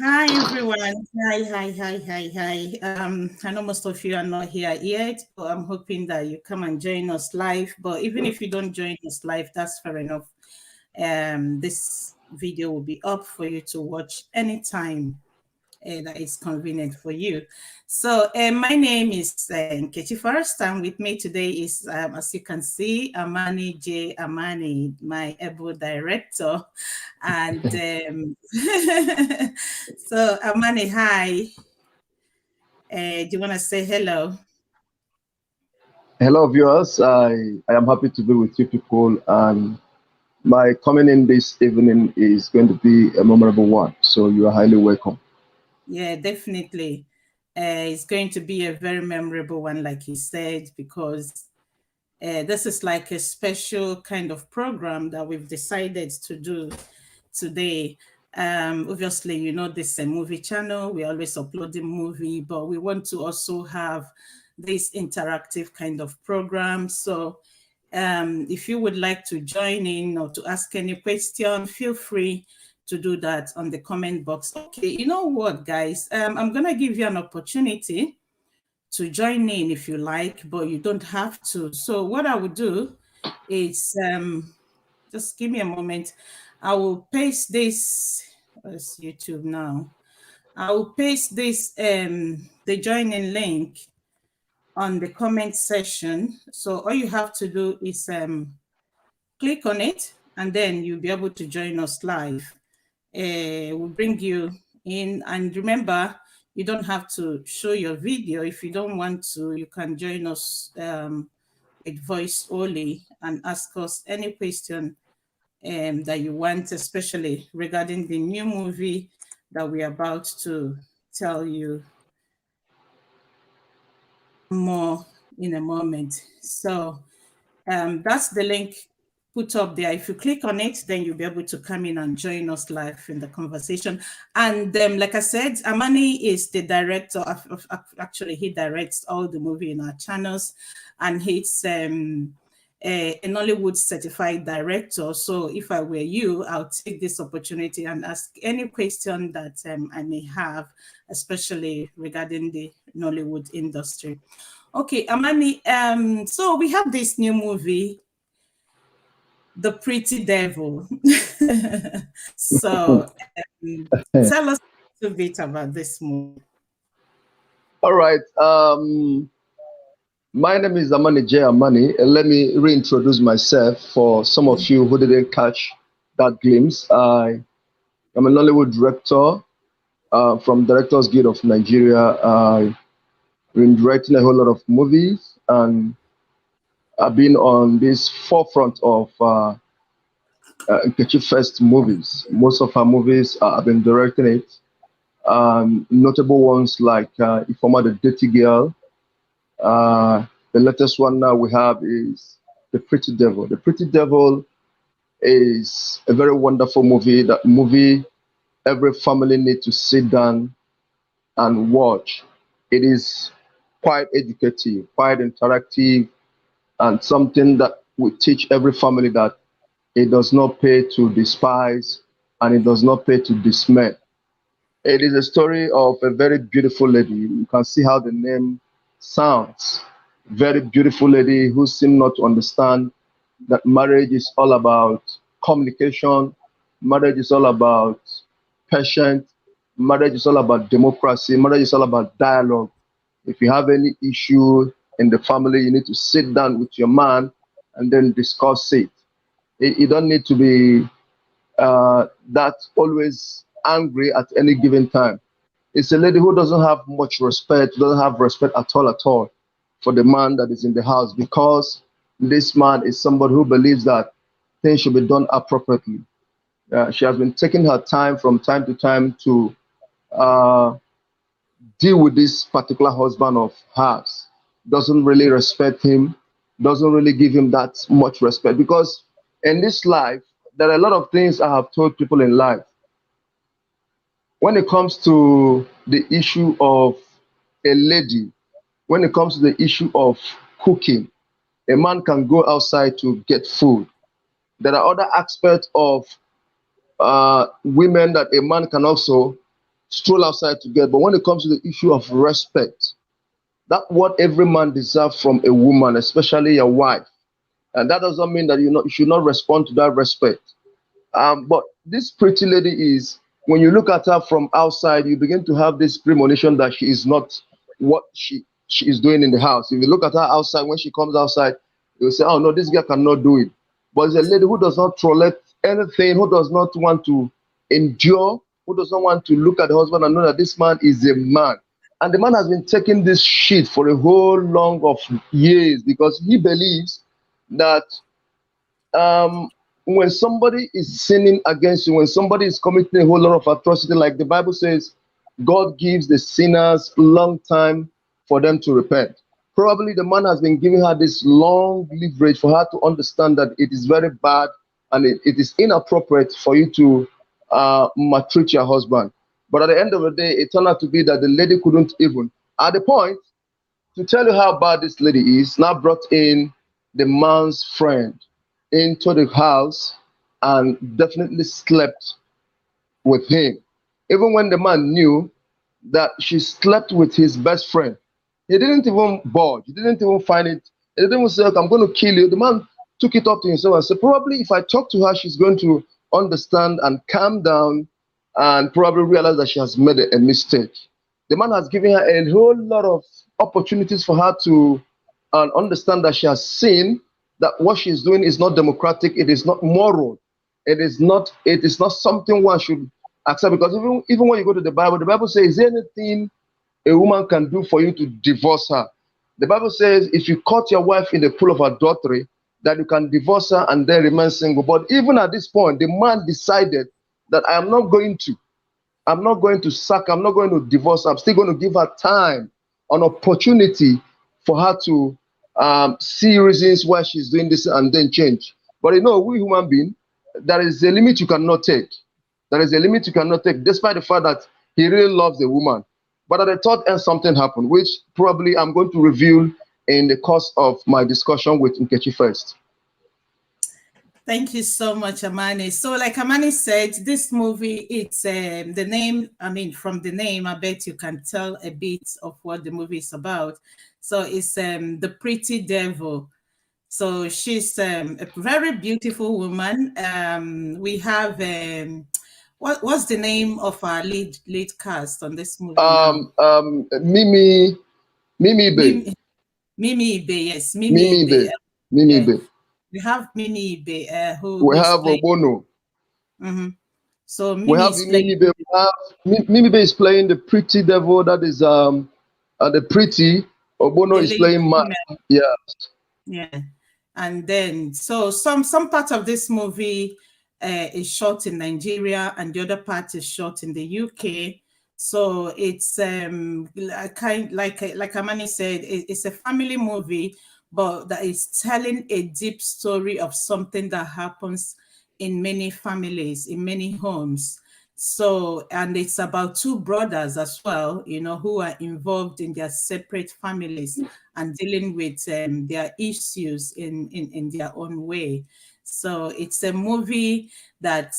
Hi everyone. Hi. I know most of you are not here yet, but I'm hoping that you come and join us live. But even if you don't join us live, that's fair enough. This video will be up for you to watch anytime that is convenient for you. So my name is Nkechi Forrest, and with me today is, as you can see, Amani J. Amani, my able director. And so Amani, hi. Do you want to say hello? Hello, viewers. I am happy to be with you people, and my coming in this evening is going to be a memorable one. So you are highly welcome. Yeah, definitely. It's going to be a very memorable one, like you said, because this is like a special kind of program that we've decided to do today. Obviously, you know, this is a movie channel. We always uploading movie, but we want to also have this interactive kind of program. So if you would like to join in or to ask any question, feel free to do that on the comment box. Okay, you know what, guys? I'm going to give you an opportunity to join in if you like, but you don't have to. So what I would do is just give me a moment. I will paste this. Where's YouTube now? I will paste this the joining link on the comment section. So all you have to do is click on it, and then you'll be able to join us live. We'll bring you in, and remember, you don't have to show your video. If you don't want to, you can join us with voice only and ask us any question that you want, especially regarding the new movie that we're about to tell you more in a moment. So that's the link put up there. If you click on it, then you'll be able to come in and join us live in the conversation. And like I said, Amani is the director actually, he directs all the movie in our channels, and he's an Hollywood certified director. So if I were you, I'll take this opportunity and ask any question that I may have, especially regarding the Nollywood industry. Okay, Amani, so we have this new movie, The Pretty Devil. So tell us a little bit about this movie. All right. My name is Amani J. Amani, and let me reintroduce myself for some of you who didn't catch that glimpse. I am a Nollywood director from Directors Guild of Nigeria. I've been directing a whole lot of movies, and I've been on this forefront of Nkechi First movies. Most of her movies, I've been directing it. Notable ones like Ifoma the Dirty Girl. The latest one now we have is The Pretty Devil. The Pretty Devil is a very wonderful movie. That movie every family need to sit down and watch. It is quite educative, quite interactive, and something that will teach every family that it does not pay to despise and it does not pay to dismay. It is a story of a very beautiful lady. You can see how the name sounds. Very beautiful lady who seems not to understand that marriage is all about communication, marriage is all about patience, marriage is all about democracy, marriage is all about dialogue. If you have any issue in the family, you need to sit down with your man and then discuss it. You don't need to be that always angry at any given time. It's a lady who doesn't have much respect, doesn't have respect at all for the man that is in the house because this man is somebody who believes that things should be done appropriately. She has been taking her time to time to uh, deal with this particular husband of hers. Doesn't really respect him, doesn't really give him that much respect because in this life, there are a lot of things I have told people in life. When it comes to the issue of a lady, when it comes to the issue of cooking, a man can go outside to get food. There are other aspects of women that a man can also stroll outside together. But when it comes to the issue of respect, that what every man deserves from a woman, especially a wife. And that doesn't mean that you should not respond to that respect. But this pretty lady is, when you look at her from outside, you begin to have this premonition that she is not what she is doing in the house. If you look at her outside, when she comes outside, you'll say, oh no, this girl cannot do it. But it's a lady who does not tolerate anything, who does not want to endure, who does not want to look at the husband and know that this man is a man. And the man has been taking this shit for a whole long of years because he believes that when somebody is sinning against you, when somebody is committing a whole lot of atrocity, like the Bible says, God gives the sinners long time for them to repent. Probably the man has been giving her this long leverage for her to understand that it is very bad and it is inappropriate for you to maltreat your husband. But at the end of the day, it turned out to be that the lady couldn't even, at the point, to tell you how bad this lady is, now brought in the man's friend into the house and definitely slept with him. Even when the man knew that she slept with his best friend, he didn't even budge. He didn't even find it. He didn't even say, okay, I'm going to kill you. The man took it up to himself and said, probably if I talk to her, she's going to understand and calm down and probably realize that she has made a mistake. The man has given her a whole lot of opportunities for her to understand that she has seen that what she's doing is not democratic, it is not moral, it is not something one should accept. Because even when you go to the Bible says, is there anything a woman can do for you to divorce her? The Bible says if you caught your wife in the pool of adultery, that you can divorce her and then remain single. But even at this point, the man decided that I'm not going to sack, I'm not going to divorce her. I'm still going to give her time, an opportunity for her to see reasons why she's doing this and then change. But we human beings, there is a limit you cannot take. There is a limit you cannot take, despite the fact that he really loves the woman. But at the third end, something happened, which probably I'm going to reveal in the course of my discussion with Nkechi first. Thank you so much, Amani. So like Amani said, this movie, it's the name, from the name, I bet you can tell a bit of what the movie is about. So it's The Pretty Devil. So she's a very beautiful woman. We have, what's the name of our lead cast on this movie? Mimi Ibe. Mimi Ibe, yes. Mimi Ibe. Mimi Ibe. We have Mimi Ibe, we have Ogbono. So Mimi we have Mimi Ibe. Mimi Ibe is playing the pretty devil. That is the pretty. Ogbono is playing man. Yes. Yeah. And then so some part of this movie is shot in Nigeria, and the other part is shot in the UK. So it's kind like Amani said, it's a family movie, but that is telling a deep story of something that happens in many families, in many homes. So, and it's about two brothers as well, who are involved in their separate families and dealing with their issues in their own way. So it's a movie that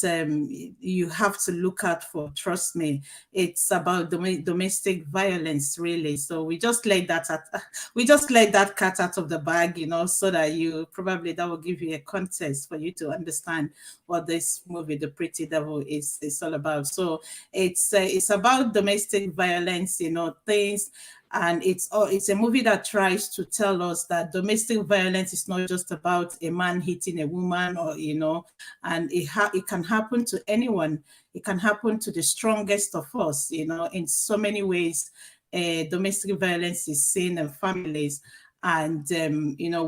you have to look out for. Trust me, it's about domestic violence, really. So we just let that cat out of the bag, so that that will give you a context for you to understand what this movie, The Pretty Devil, is all about. So it's about domestic violence, things. And it's a movie that tries to tell us that domestic violence is not just about a man hitting a woman, or and it can happen to anyone. It can happen to the strongest of us. In so many ways, domestic violence is seen in families, and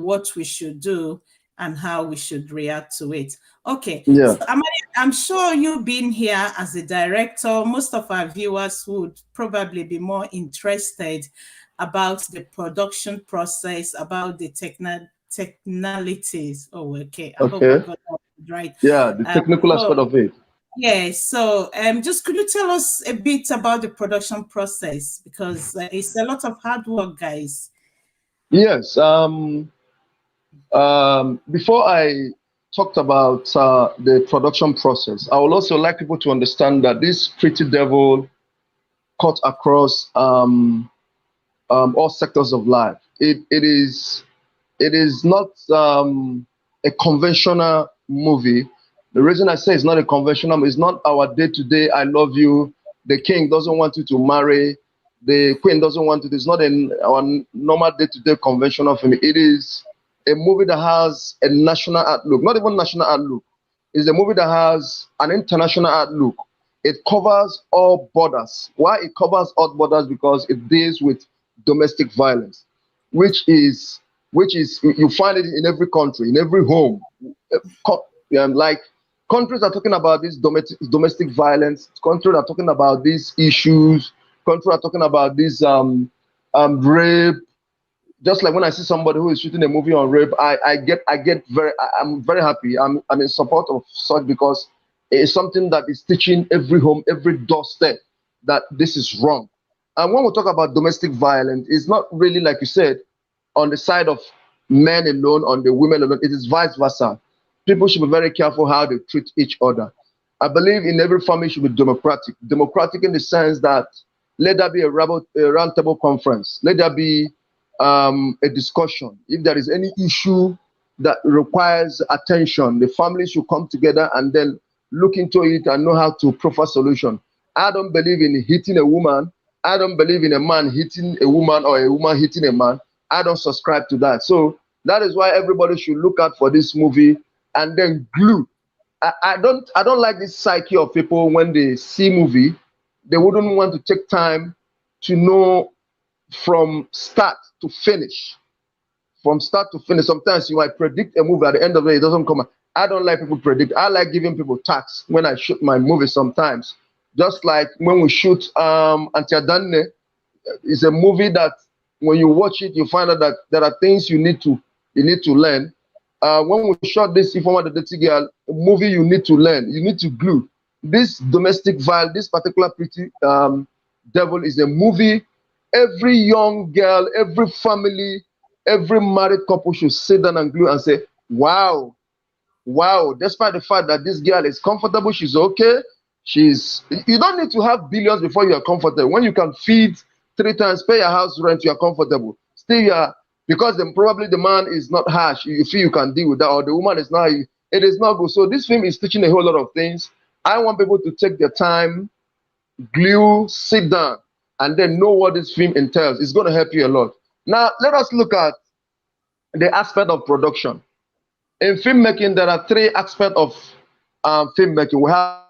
what we should do and how we should react to it. Okay. Yeah. So, I'm sure you've been here as a director. Most of our viewers would probably be more interested about the production process, about the technicalities. Oh, okay. I hope I got that right. Yeah, the technical aspect of it. Yeah. So, just could you tell us a bit about the production process, because it's a lot of hard work, guys. Yes. Before I talked about the production process, I would also like people to understand that this Pretty Devil cut across all sectors of life. It is not a conventional movie. The reason I say it's not a conventional, it's not our day-to-day. I love you. The king doesn't want you to marry. The queen doesn't want it. It's not our normal day-to-day conventional film. It is a movie that has a national outlook, not even national outlook. It's a movie that has an international outlook. It covers all borders. Why it covers all borders? Because it deals with domestic violence, which is you find it in every country, in every home. Like countries are talking about this domestic violence. Countries are talking about these issues. Countries are talking about this rape. Just like when I see somebody who is shooting a movie on rape, I'm very happy. I'm in support of such because it's something that is teaching every home, every doorstep that this is wrong. And when we talk about domestic violence, it's not really like you said on the side of men alone, on the women alone. It is vice versa. People should be very careful how they treat each other. I believe in every family should be democratic. Democratic in the sense that let there be a round table conference. Let there be a discussion. If there is any issue that requires attention, the family should come together and then look into it and know how to proffer solution. I don't believe in hitting a woman. I don't believe in a man hitting a woman or a woman hitting a man. I don't subscribe to that. So that is why everybody should look out for this movie and then glue. I don't like this psyche of people when they see movie, they wouldn't want to take time to know from start to finish. From start to finish. Sometimes you might predict a movie at the end of the day, it doesn't come out. I don't like people predict. I like giving people tasks when I shoot my movie sometimes. Just like when we shoot Antiadane, it's a movie that when you watch it, you find out that there are things you need to learn. When we shot this Ifeoma the Dirty Girl movie, you need to learn. You need to glue. This domestic violence, this particular Pretty Devil is a movie every young girl, every family, every married couple should sit down and glue and say, wow, wow, despite the fact that this girl is comfortable, she's okay. You don't need to have billions before you are comfortable. When you can feed 3 times, pay your house rent, you are comfortable. Still, you are, because probably the man is not harsh, you feel you can deal with that, or the woman is not, it is not good. So this film is teaching a whole lot of things. I want people to take their time, glue, sit down, and then know what this film entails. It's going to help you a lot. Now, let us look at the aspect of production. In filmmaking, there are 3 aspects of filmmaking. We have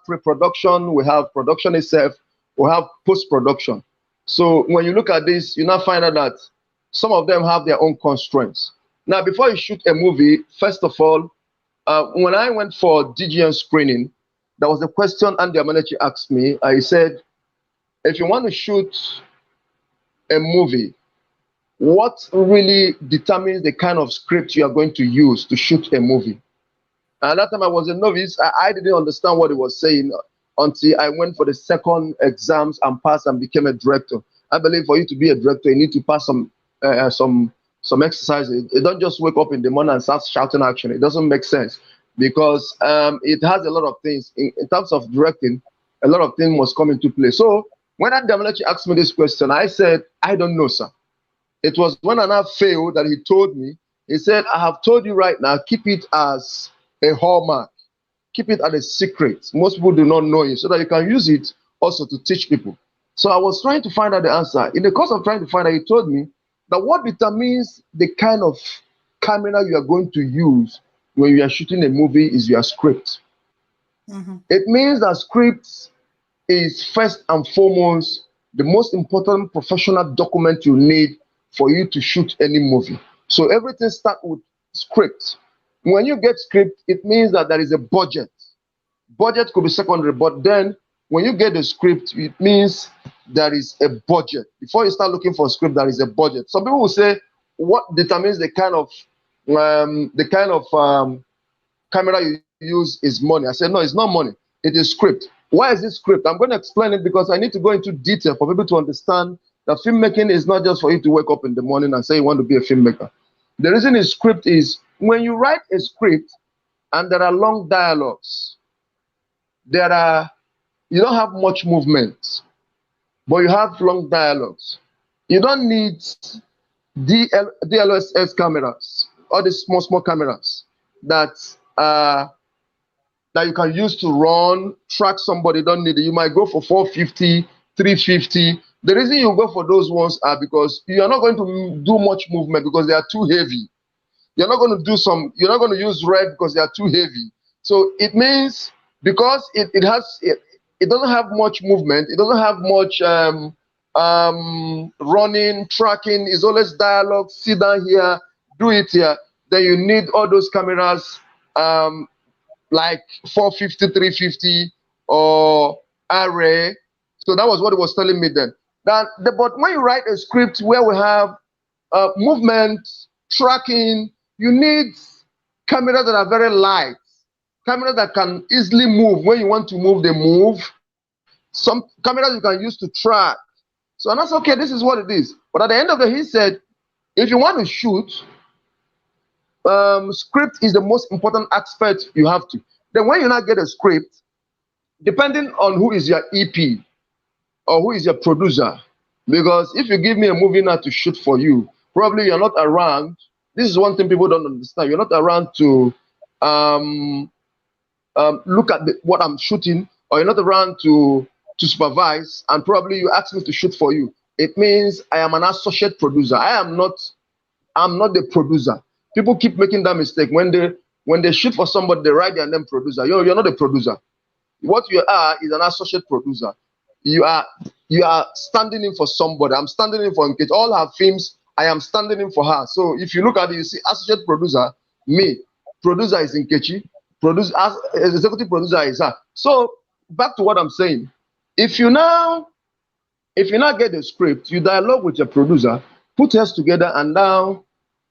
pre-production, we have production itself, we have post-production. So when you look at this, you now find out that some of them have their own constraints. Now, before you shoot a movie, first of all, when I went for DGN screening, there was a question Andy Amanechi asked me. I said, if you want to shoot a movie, what really determines the kind of script you are going to use to shoot a movie? And at that time I was a novice. I didn't understand what he was saying until I went for the second exams and passed and became a director. I believe for you to be a director, you need to pass some exercises. You don't just wake up in the morning and start shouting action. It doesn't make sense because it has a lot of things. In terms of directing, a lot of things must come into play. So when Andy Amanechi asked me this question, I said, I don't know, sir. It was when I now failed that he told me, he said, I have told you right now, keep it as a hallmark. Keep it as a secret. Most people do not know it, so that you can use it also to teach people. So I was trying to find out the answer. In the course of trying to find out, he told me that what determines the kind of camera you are going to use when you are shooting a movie is your script. Mm-hmm. It means that script is first and foremost the most important professional document you need for you to shoot any movie. So everything starts with script. When you get script, it means that there is a budget. Budget could be secondary, but then when you get the script, it means there is a budget. Before you start looking for a script, there is a budget. Some people will say, what determines the kind of camera you use is money. I said, no, it's not money. It is script. Why is it script? I'm going to explain it because I need to go into detail for people to understand that filmmaking is not just for you to wake up in the morning and say you want to be a filmmaker. The reason is script is when you write a script and there are long dialogues, you don't have much movement. but you have long dialogues. You don't need DLSS cameras, all these small cameras that that you can use to track somebody. You don't need it. You might go for 450, 350. The reason you go for those ones are because you are not going to do much movement because they are too heavy. You're not going to do you're not going to use red because they are too heavy. So it means because it doesn't have much movement, it doesn't have much running, tracking, it's always dialogue, sit down here, do it here. Then you need all those cameras like 450, 350 or array. So that was what it was telling me then. But when you write a script where we have movement, tracking, you need cameras that are very light, cameras that can easily move. When you want to move, they move. Some cameras you can use to track. So and that's okay, this is what it is. But at the end of the day, he said, if you want to shoot, script is the most important aspect you have to. Then when you now get a script, depending on who is your EP or who is your producer, because if you give me a movie now to shoot for you, probably you're not around. This is one thing people don't understand. You're not around to look at what I'm shooting, or you're not around to supervise, and probably you ask me to shoot for you. It means I am an associate producer. I'm not the producer. People keep making that mistake. When they shoot for somebody, they write their name producer. You're not a producer. What you are is an associate producer. You are standing in for somebody. I'm standing in for Nkechi. All her films, I am standing in for her. So if you look at it, you see associate producer, me. Producer is Nkechi. Executive producer is her. So back to what I'm saying. If you now get the script, you dialogue with your producer, put heads together, and now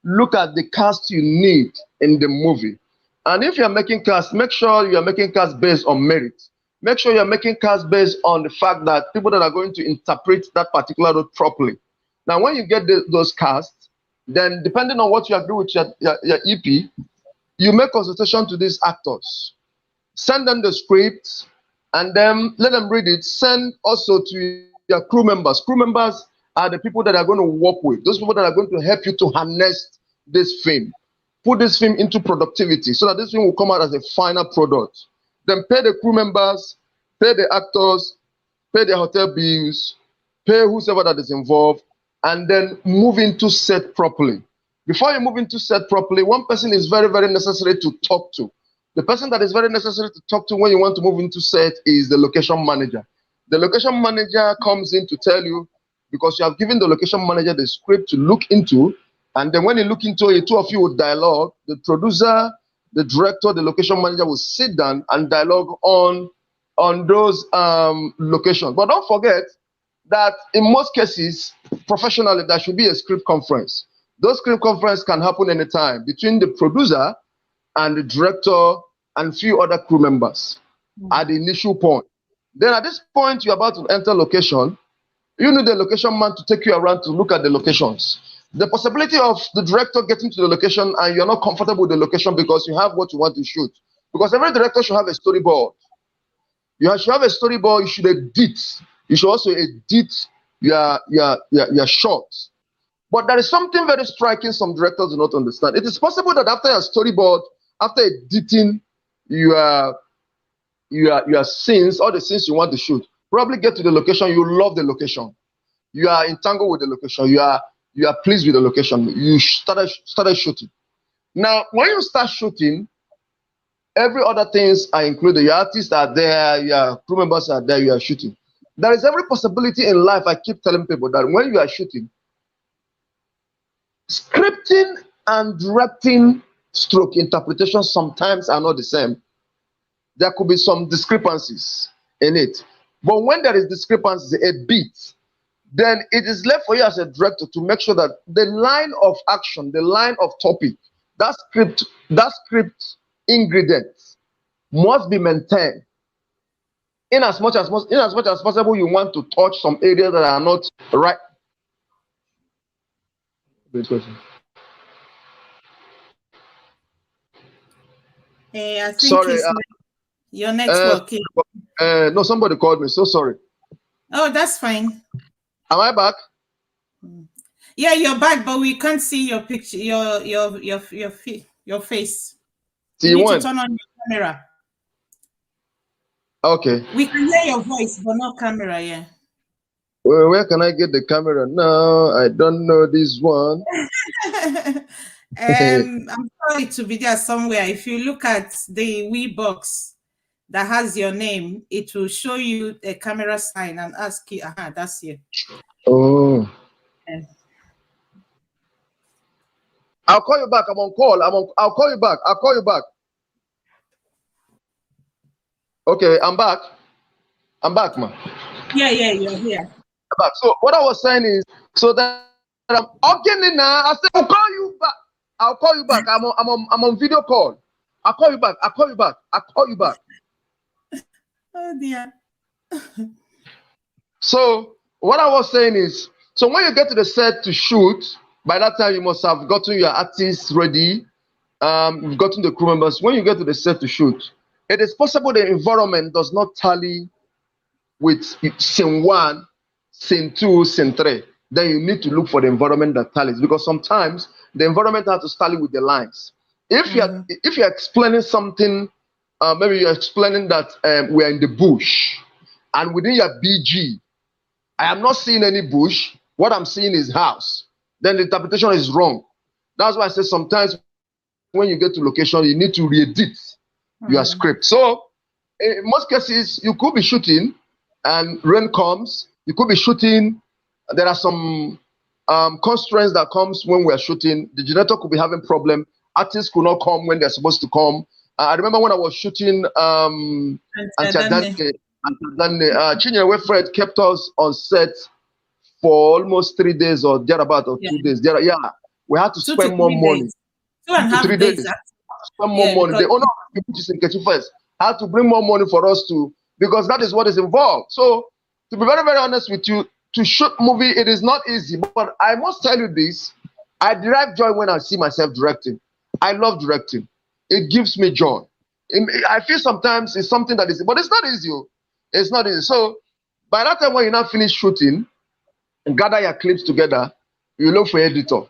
look at the cast you need in the movie. And if you're making cast, make sure you're making cast based on merit. Make sure you're making cast based on the fact that people that are going to interpret that particular role properly. Now, when you get those casts, then depending on what you agree with your EP, you make consultation to these actors. Send them the script, and then let them read it. Send also to your crew members. Crew members are the people that are going to work with, those people that are going to help you to harness this film, put this film into productivity so that this film will come out as a final product. Then pay the crew members, pay the actors, pay the hotel bills, pay whoever that is involved, and then move into set properly. Before you move into set properly, one person is very, very necessary to talk to. The person that is very necessary to talk to when you want to move into set is the location manager. The location manager comes in to tell you, because you have given the location manager the script to look into, and then when you look into it, two of you will dialogue. The producer, the director, the location manager will sit down and dialogue on those locations. But don't forget that in most cases, professionally, there should be a script conference. Those script conferences can happen anytime between the producer and the director and few other crew members at the initial point. Then at this point, you're about to enter location. You need the location man to take you around to look at the locations. The possibility of the director getting to the location and you're not comfortable with the location because you have what you want to shoot. Because every director should have a storyboard. You should have a storyboard. You should edit. You should also edit your shots. But there is something very striking some directors do not understand. It is possible that after your storyboard, after editing your scenes, all the scenes you want to shoot, probably get to the location, you love the location. You are entangled with the location. You are pleased with the location. You started shooting. Now, when you start shooting, every other things are included. Your artists are there, your crew members are there, you are shooting. There is every possibility in life, I keep telling people that when you are shooting, scripting and directing stroke interpretation sometimes are not the same. There could be some discrepancies in it. But when there is discrepancies, a bit, then it is left for you as a director to make sure that the line of action, the line of topic, that script ingredients must be maintained. In as much as possible, you want to touch some areas that are not right. Hey, I think sorry, your network. no, somebody called me. So sorry. Oh, that's fine. Am I back? Yeah, you're back, but we can't see your picture, your face. See You need to when? turn on your camera. Okay. We can hear your voice, but not camera. Yeah. Well, where can I get the camera now? I don't know this one. I'm sorry to be there somewhere. If you look at the Wii box that has your name, it will show you a camera sign and ask you, that's you. Oh. Yeah. I'll call you back. I'm on call. I'll call you back. I'll call you back. Okay, I'm back. I'm back, man. Yeah, you're here. I'm back. So what I was saying is, so that I'm okay now. I said I'll call you back. I'll call you back. I'm on video call. I'll call you back. I'll call you back. I'll call you back. Oh dear. So what I was saying is, so when you get to the set to shoot, by that time you must have gotten your artists ready. You've gotten the crew members. When you get to the set to shoot, it is possible the environment does not tally with scene 1, scene 2, scene 3. Then you need to look for the environment that tallies, because sometimes the environment has to tally with the lines. If you're explaining something, maybe you're explaining that we're in the bush, and within your BG, I am not seeing any bush. What I'm seeing is house. Then the interpretation is wrong. That's why I say sometimes when you get to location, you need to re-edit your script. So in most cases, you could be shooting and rain comes. You could be shooting. There are some constraints that comes when we're shooting. The generator could be having problem. Artists could not come when they're supposed to come. I remember when I was shooting Chinyewe Fred kept us on set for almost 3 days or thereabout, or 2 days. We had to spend more money. 2.5 days. Spend more money. The owner of the beach in Kechi First had to bring more money for us to, because that is what is involved. So to be very, very honest with you, to shoot movie, it is not easy. But I must tell you this, I derive joy when I see myself directing. I love directing. It gives me joy. I feel sometimes it's something that is, but it's not easy. It's not easy. So by that time when you now finish shooting and gather your clips together, you look for editor.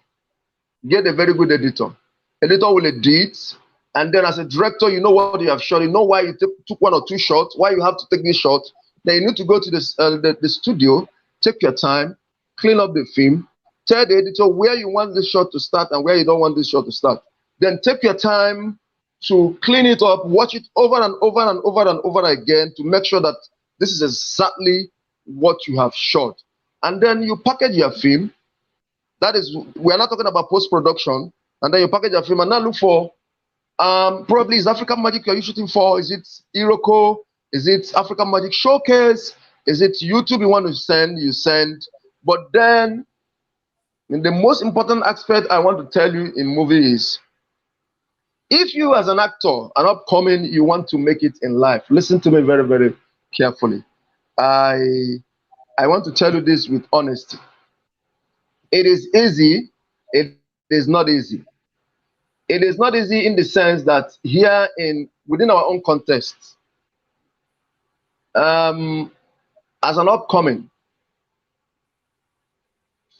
Get a very good editor. Editor will edit, and then as a director, you know what you have shot. You know why you took 1 or 2 shots, why you have to take this shot. Then you need to go to the studio, take your time, clean up the film, tell the editor where you want this shot to start and where you don't want this shot to start. Then take your time to clean it up, watch it over and over and over and over again to make sure that this is exactly what you have shot. And then you package your film. That is, we are not talking about post-production. And then you package your film and now look for, probably is African Magic are you shooting for? Is it Iroko? Is it African Magic Showcase? Is it YouTube you want to send? You send. But then, the most important aspect I want to tell you in movie is, if you as an actor, an upcoming, you want to make it in life, listen to me very, very carefully. I want to tell you this with honesty. It is easy. It is not easy. It is not easy in the sense that here within our own context, as an upcoming,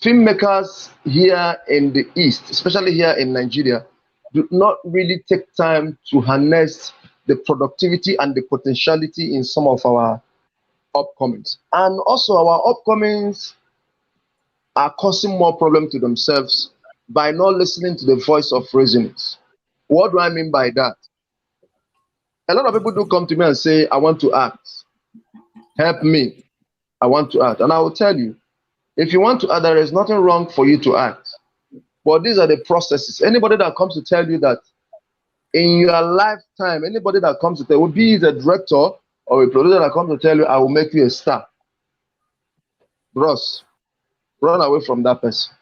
filmmakers here in the East, especially here in Nigeria, do not really take time to harness the productivity and the potentiality in some of our upcomings. And also our upcomings are causing more problem to themselves by not listening to the voice of reasonings. What do I mean by that? A lot of people do come to me and say, I want to act. Help me. I want to act. And I will tell you, if you want to act, there is nothing wrong for you to act. But these are the processes. Anybody that comes to tell you that in your lifetime, anybody that comes to tell you, be it a director or a producer that comes to tell you, I will make you a star. Bros, run away from that person.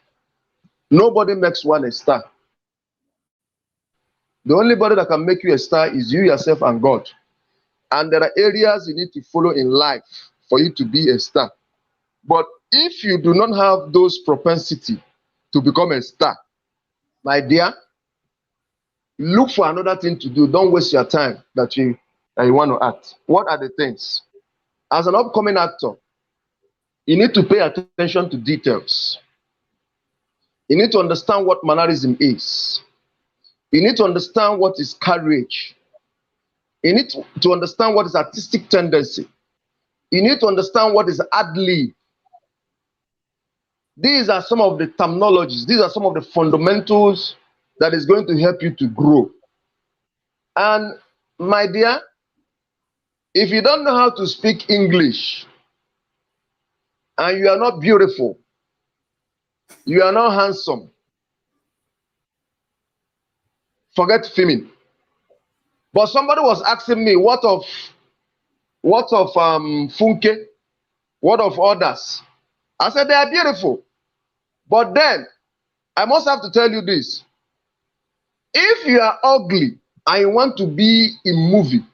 Nobody makes one a star. The only body that can make you a star is you yourself and God. And there are areas you need to follow in life for you to be a star. But if you do not have those propensity to become a star, my dear, look for another thing to do. Don't waste your time that you want to act. What are the things? As an upcoming actor, You need to pay attention to details. You need to understand what mannerism is. You need to understand what is courage. You need to understand what is artistic tendency. You need to understand what is ad lib. These are some of the terminologies. These are some of the fundamentals that is going to help you to grow. And my dear, if you don't know how to speak English and you are not beautiful, you are not handsome, forget filming. But somebody was asking me, what of Funke? What of others? I said they are beautiful. But then I must have to tell you this. If you are ugly and you want to be in movie,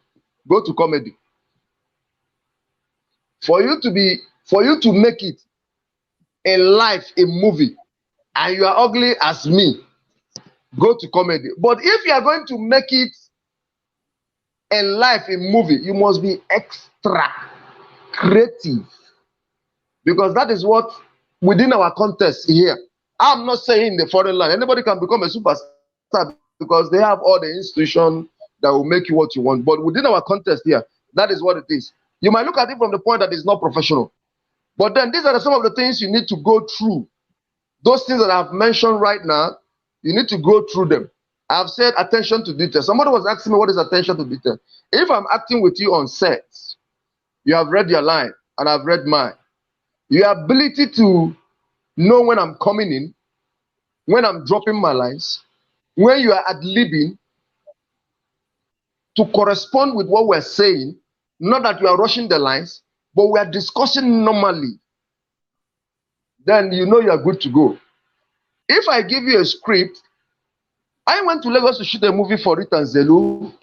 go to comedy. For you to make it in life, in movie, and you are ugly as me, go to comedy. But if you are going to make it in life, in movie, you must be extra creative, because that is what within our context here. I'm not saying the foreign land anybody can become a superstar because they have all the institution that will make you what you want, but within our context here, that is what it is. You might look at it from the point that it's not professional, but then these are some of the things you need to go through. Those things that I've mentioned right now, you need to go through them. I've said attention to detail. Somebody was asking me what is attention to detail. If I'm acting with you on set, you have read your line and I've read mine. Your ability to know when I'm coming in, when I'm dropping my lines, when you are ad-libbing, to correspond with what we're saying, not that you are rushing the lines, but we are discussing normally, then you know you are good to go. If I give you a script, I went to Lagos to shoot a movie for Rita and Zelu.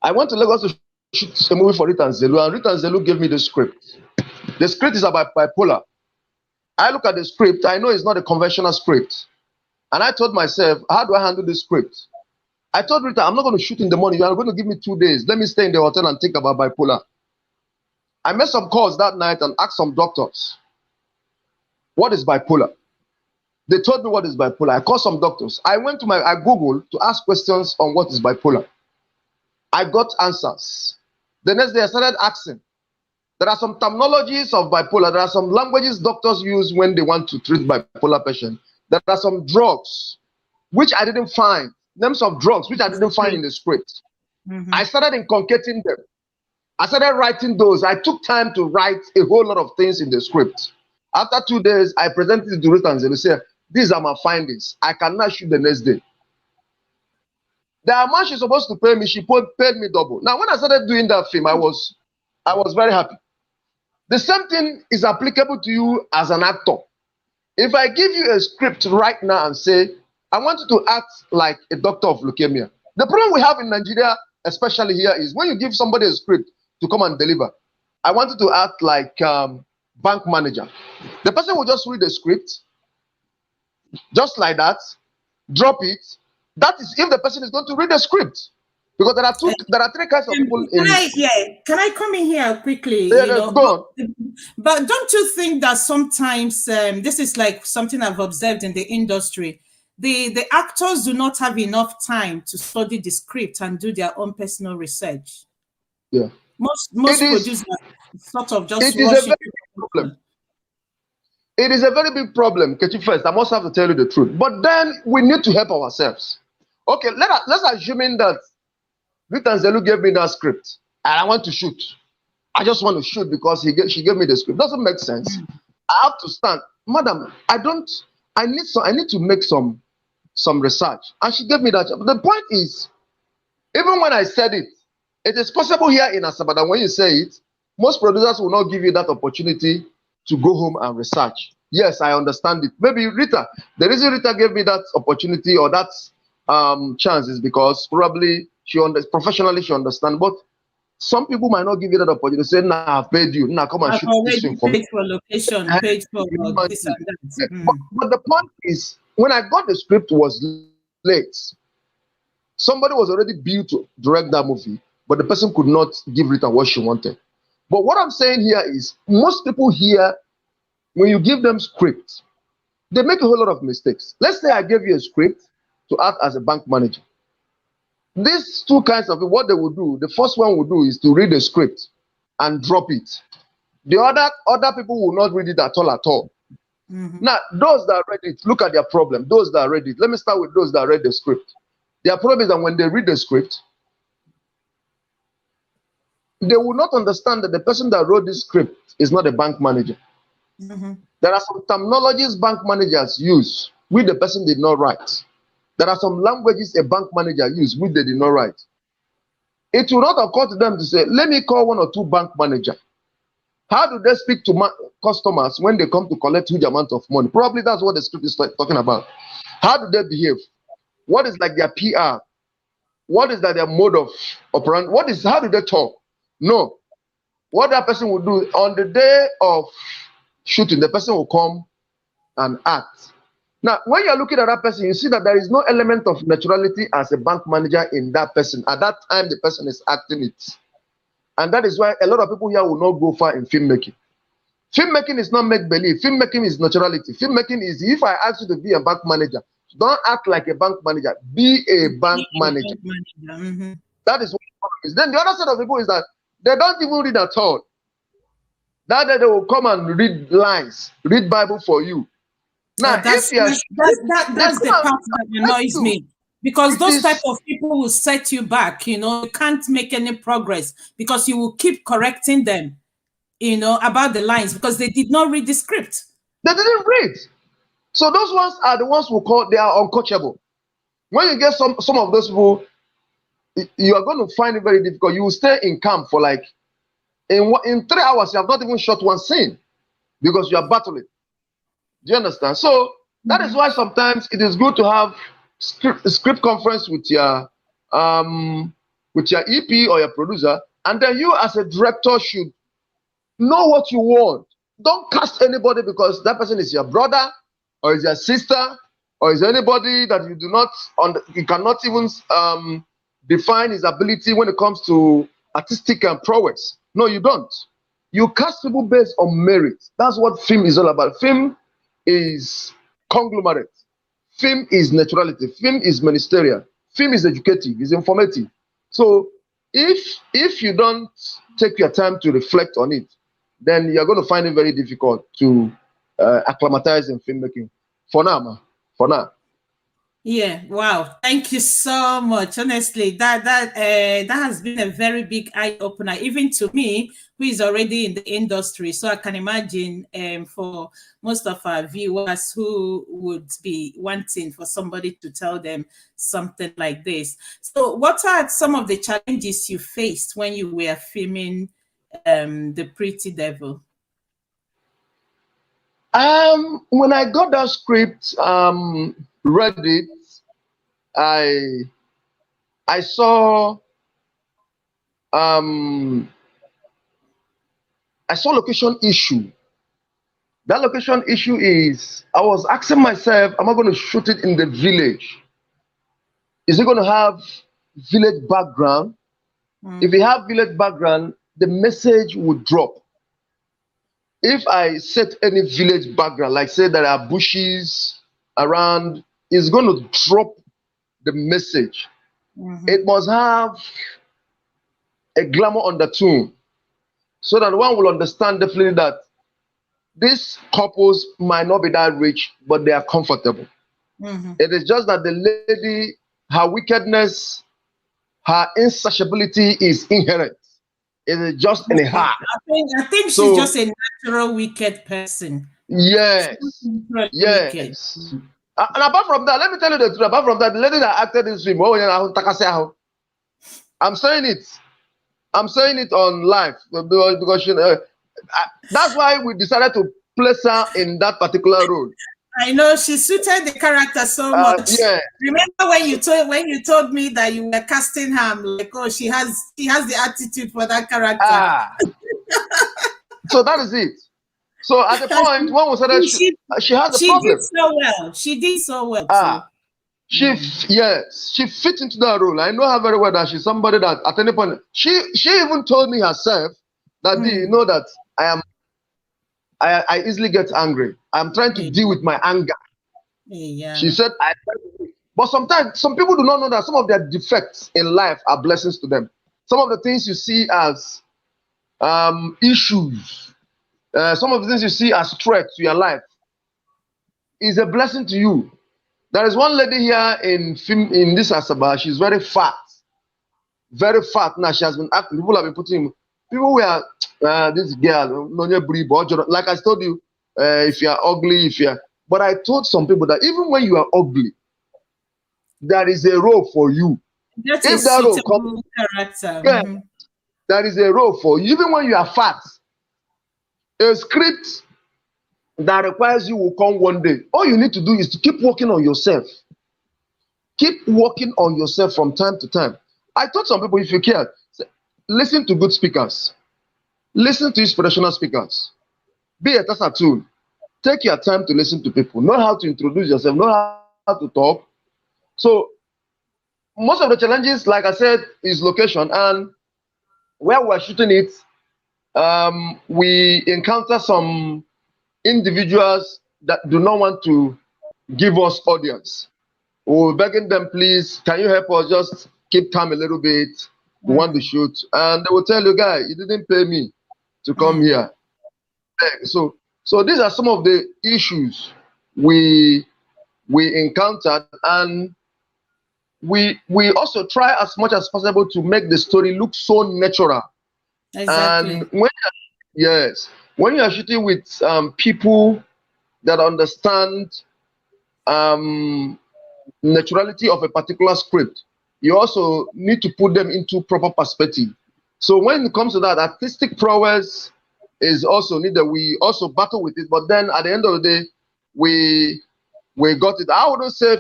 I went to Lagos to shoot a movie for Rita and Zelu, and Rita and Zelu gave me the script. The script is about bipolar. I look at the script, I know it's not a conventional script. And I told myself, how do I handle this script? I told Rita, I'm not going to shoot in the morning. You are going to give me 2 days. Let me stay in the hotel and think about bipolar. I made some calls that night and asked some doctors, what is bipolar? They told me what is bipolar. I called some doctors. I Googled to ask questions on what is bipolar. I got answers. The next day I started asking. There are some terminologies of bipolar. There are some languages doctors use when they want to treat bipolar patients. There are some drugs which I didn't find. Names of drugs which I didn't find in the script. I started inculcating them. I started writing those. I took time to write a whole lot of things in the script. After 2 days, I presented it to Rita and they said, these are my findings. I cannot shoot the next day. The amount she's supposed to pay me, she paid me double. Now, when I started doing that film, I was very happy. The same thing is applicable to you as an actor. If I give you a script right now and say, I want you to act like a doctor of leukemia. The problem we have in Nigeria, especially here, is when you give somebody a script to come and deliver, I want you to act like bank manager. The person will just read the script, just like that, drop it. That is if the person is going to read the script. Because there are 3 kinds of people in. Can I come in here quickly? Yeah, go on. But don't you think that sometimes this is like something I've observed in the industry? The actors do not have enough time to study the script and do their own personal research. Yeah. Most producers sort of just it is a very big problem. It is a very big problem, Kechi. First, I must have to tell you the truth. But then we need to help ourselves. Okay, let's assuming that Rita and Zelu gave me that script and I want to shoot. I just want to shoot because she gave me the script. Doesn't make sense. I have to stand, madam. I need to make some research, and she gave me that. The point is, even when I said it, it is possible here in Asaba that when you say it, most producers will not give you that opportunity to go home and research. Yes, I understand it. Maybe Rita, the reason Rita gave me that opportunity or that chance is because probably professionally she understands. But some people might not give you that opportunity. Say, nah, I've paid you. Now come and shoot this film for me. Paid for location, paid for this and that. But the point is, when I got the script was late. Somebody was already built to direct that movie, but the person could not give Rita what she wanted. But what I'm saying here is, most people here when you give them scripts, they make a whole lot of mistakes. Let's say I gave you a script to act as a bank manager. These two kinds of what they will do, the first one will do is to read the script and drop it. The other people will not read it at all at all. Now, those that read it, look at their problem. Those that read it, let me start with those that read the script. Their problem is that when they read the script, they will not understand that the person that wrote this script is not a bank manager. There are some terminologies bank managers use which the person did not write. There are some languages a bank manager use which they did not write. It will not occur to them to say, let me call one or two bank managers. How do they speak to customers when they come to collect huge amount of money? Probably that's what the script is talking about. How do they behave? What is like their PR? What is like their mode of operandi? How do they talk? No. What that person will do on the day of shooting, the person will come and act. Now, when you're looking at that person, you see that there is no element of naturality as a bank manager in that person. At that time, the person is acting it. And that is why a lot of people here will not go far in filmmaking. Filmmaking is not make-believe. Filmmaking is naturality. Filmmaking is, if I ask you to be a bank manager, don't act like a bank manager. Be a bank manager. That is what it is. Then the other set of people is that they don't even read at all. That day they will come and read lines, read Bible for you. Now, that's the part that annoys me. Because those type of people will set you back, you can't make any progress because you will keep correcting them, about the lines because they did not read the script. They didn't read. So those ones are the ones who they are uncoachable. When you get some of those people, you are going to find it very difficult. You will stay in camp for like, in 3 hours, you have not even shot one scene because you are battling. Do you understand? So that is why sometimes it is good to have script conference with your EP or your producer, and then you as a director should know what you want. Don't cast anybody because that person is your brother or is your sister or is anybody that you do not you cannot even define his ability when it comes to artistic and prowess. No, you don't. You cast people based on merit. That's what film is all about. Film is conglomerate. Film is naturality. Film is ministerial. Film is educative. It's informative. So if you don't take your time to reflect on it, then you're going to find it very difficult to acclimatize in filmmaking. For now, man. For now. Yeah. Wow. Thank you so much. Honestly, that has been a very big eye opener, even to me, who is already in the industry. So I can imagine for most of our viewers who would be wanting for somebody to tell them something like this. So what are some of the challenges you faced when you were filming The Pretty Devil? When I got that script, read it, I saw location issue. That location issue is, I was asking myself, am I going to shoot it in the village? Is it going to have village background? If it have village background, the message would drop. If I set any village background, like say there are bushes around, it's going to drop the message. It must have a glamour undertone so that one will understand definitely that these couples might not be that rich, but they are comfortable. It is just that the lady, her wickedness, her insatiability is inherent. It is just in her. I think she's just a natural wicked person. Yes. Yes. Wicked. And apart from that, let me tell you the truth. Apart from that, the lady that acted in this film, I'm saying it. I'm saying it on live because she, that's why we decided to place her in that particular role. I know she suited the character so much. Yeah. Remember when you told me that you were casting her? I'm like, oh, she has the attitude for that character. So that is it. So at the point when we said she has a problem. Did so well. She did so well. She fit into that role. I know her very well that she's somebody that at any point she even told me herself that you know that I am I easily get angry. I'm trying to Yeah. deal with my anger. She Yeah. said, but sometimes some people do not know that some of their defects in life are blessings to them. Some of the things you see as issues, some of the things you see as threats to your life is a blessing to you. There is one lady here in this Asaba. She's very fat, very fat. Now she has been acting. People have been putting. People were this girl, Nonya Bribo. Like I told you, if you are ugly, if you are. But I told some people that even when you are ugly, there is a role for you. That If is that role comes, suitable character. yeah, there is a role for you. Even when you are fat, a script that requires you will come one day. All you need to do is to keep working on yourself. Keep working on yourself from time to time. I told some people, if you care, listen to good speakers, listen to inspirational speakers, be a tester tool. Take your time to listen to people, know how to introduce yourself, know how to talk. So most of the challenges, like I said, is location, and where we're shooting it, we encounter some individuals that do not want to give us audience. We're begging them, please, can you help us just keep calm a little bit? We want to shoot. And they will tell you, guy, you didn't pay me to come here. So these are some of the issues we encountered, and we also try as much as possible to make the story look so natural. Exactly. And when you are shooting with people that understand naturality of a particular script, you also need to put them into proper perspective. So when it comes to that, artistic prowess is also needed. We also battle with it, but then at the end of the day, we got it. I wouldn't say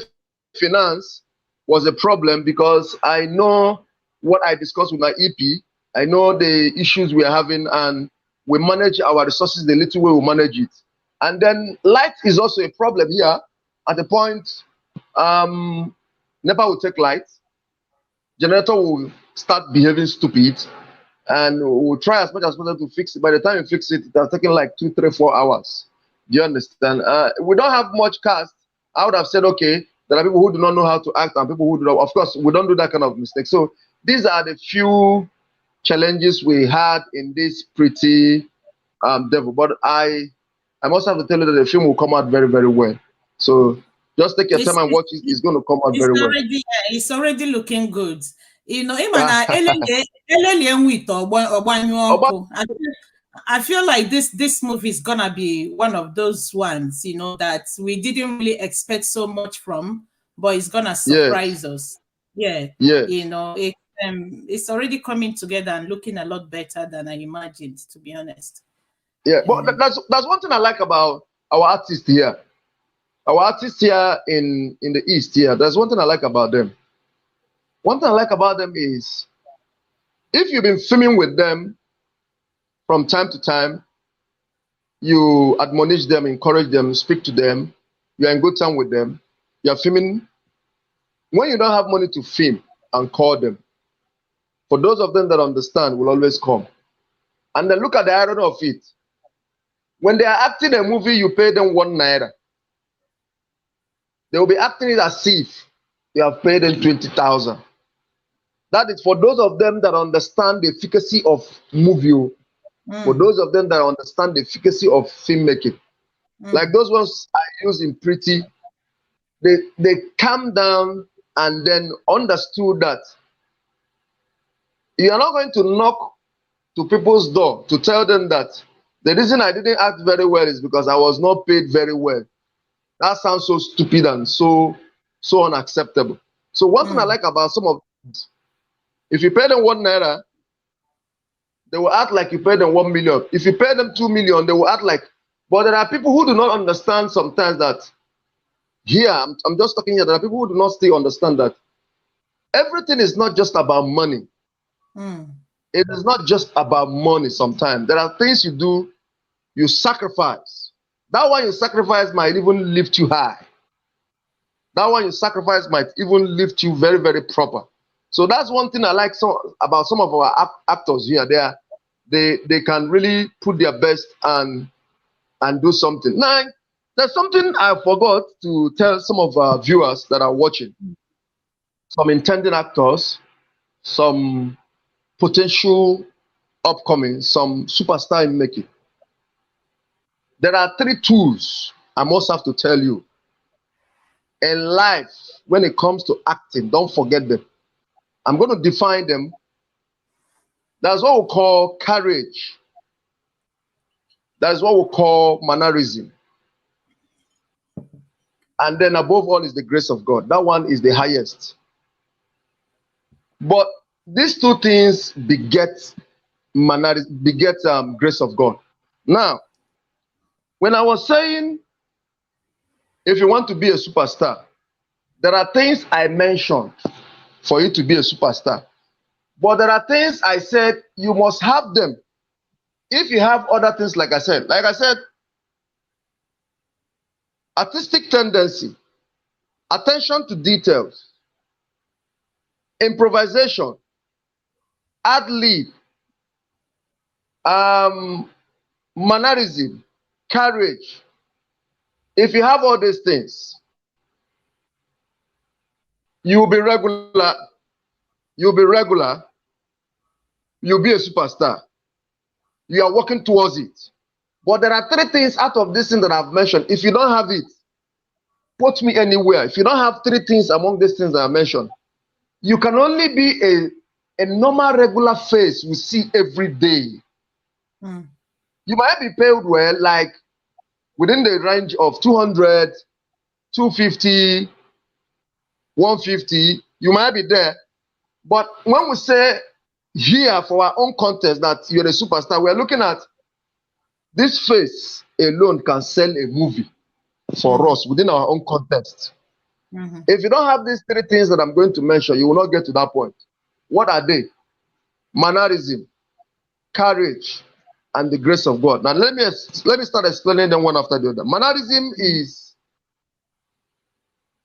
finance was a problem because I know what I discussed with my EP. I know the issues we are having, and we manage our resources the little way we manage it. And then light is also a problem here. At the point, NEPA will take light, generator will start behaving stupid, and we'll try as much as possible to fix it. By the time you fix it, it has taken like 2, 3, 4 hours. Do you understand? We don't have much cast. I would have said, okay, there are people who do not know how to act and people who do not. Of course, we don't do that kind of mistake. So these are the few challenges we had in this pretty devil. But I must have to tell you that the film will come out very, very well. So just take your time and watch it. It's going to come out very well. It's already looking good. You know, I feel like this movie is gonna be one of those ones, you know, that we didn't really expect so much from, but it's gonna surprise us. Yeah. You know, it's already coming together and looking a lot better than I imagined, to be honest. Yeah, but that's one thing I like about our artists here. Our artists here in the East here, there's one thing I like about them. One thing I like about them is if you've been filming with them from time to time, you admonish them, encourage them, speak to them, you're in good time with them, you're filming. When you don't have money to film and call them, for those of them that understand, will always come. And then look at the irony of it. When they are acting a movie, you pay them 1 naira. They will be acting it as if you have paid them 20,000. That is for those of them that understand the efficacy of movie. For those of them that understand the efficacy of filmmaking. Like those ones I use in Pretty, they calm down and then understood that you are not going to knock to people's door to tell them that the reason I didn't act very well is because I was not paid very well. That sounds so stupid and so unacceptable. So one thing I like about some of these, if you pay them 1 naira, they will act like you paid them 1 million. If you pay them 2 million, they will act like. But there are people who do not understand sometimes that here, I'm just talking here, there are people who do not still understand that everything is not just about money. It is not just about money sometimes. There are things you do, you sacrifice. That one you sacrifice might even lift you high. That one you sacrifice might even lift you very, very proper. So that's one thing I like about some of our actors here. They can really put their best and and do something. Now, there's something I forgot to tell some of our viewers that are watching. Some intending actors, some potential upcoming, some superstar in making. There are 3 tools I must have to tell you in life when it comes to acting. Don't forget them. I'm going to define them. That's what we call courage. That's what we call mannerism. And then above all is the grace of God. That one is the highest. But these 2 things beget grace of God. Now, when I was saying, if you want to be a superstar, there are things I mentioned for you to be a superstar. But there are things I said you must have them. If you have other things, like I said, artistic tendency, attention to details, improvisation, ad-lib, mannerism, courage. If you have all these things, you will be regular. You'll be regular. You'll be a superstar. You are working towards it. But there are 3 things out of this thing that I've mentioned. If you don't have it, put me anywhere. If you don't have 3 things among these things that I mentioned, you can only be a normal regular face we see every day. You might be paid well, like within the range of 200, 250, 150. You might be there. But when we say here for our own contest that you're a superstar, we're looking at this face alone can sell a movie for us within our own context. If you don't have these 3 things that I'm going to mention, you will not get to that point. What are they? Mannerism, courage, and the grace of God. Now let me start explaining them one after the other. Mannerism is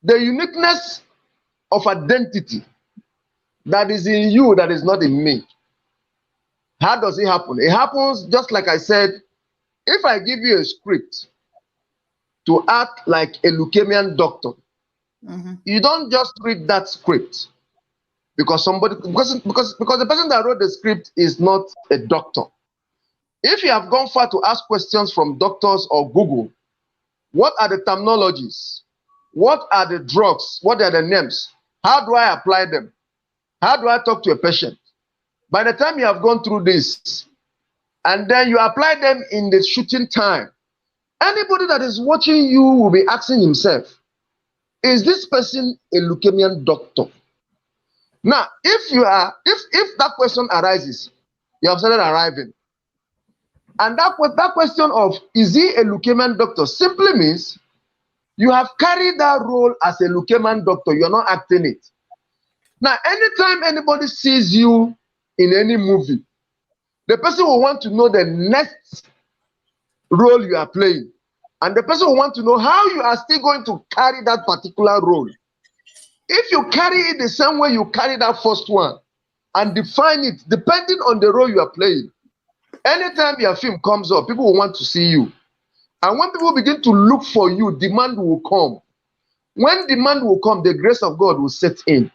the uniqueness of identity that is in you that is not in me. How does it happen? It happens just like I said. If I give you a script to act like a leukemian doctor, you don't just read that script because the person that wrote the script is not a doctor. If you have gone far to ask questions from doctors or Google, what are the terminologies? What are the drugs? What are the names? How do I apply them? How do I talk to a patient? By the time you have gone through this, and then you apply them in the shooting time, anybody that is watching you will be asking himself, is this person a leukemian doctor? Now, if that question arises, you have started arriving. And that question of, is he a leukemian doctor, simply means you have carried that role as a leukemian doctor. You're not acting it. Now, anytime anybody sees you in any movie, the person will want to know the next role you are playing. And the person will want to know how you are still going to carry that particular role. If you carry it the same way you carry that first one and define it depending on the role you are playing, anytime your film comes up, people will want to see you. And when people begin to look for you, demand will come. When demand will come, the grace of God will set in.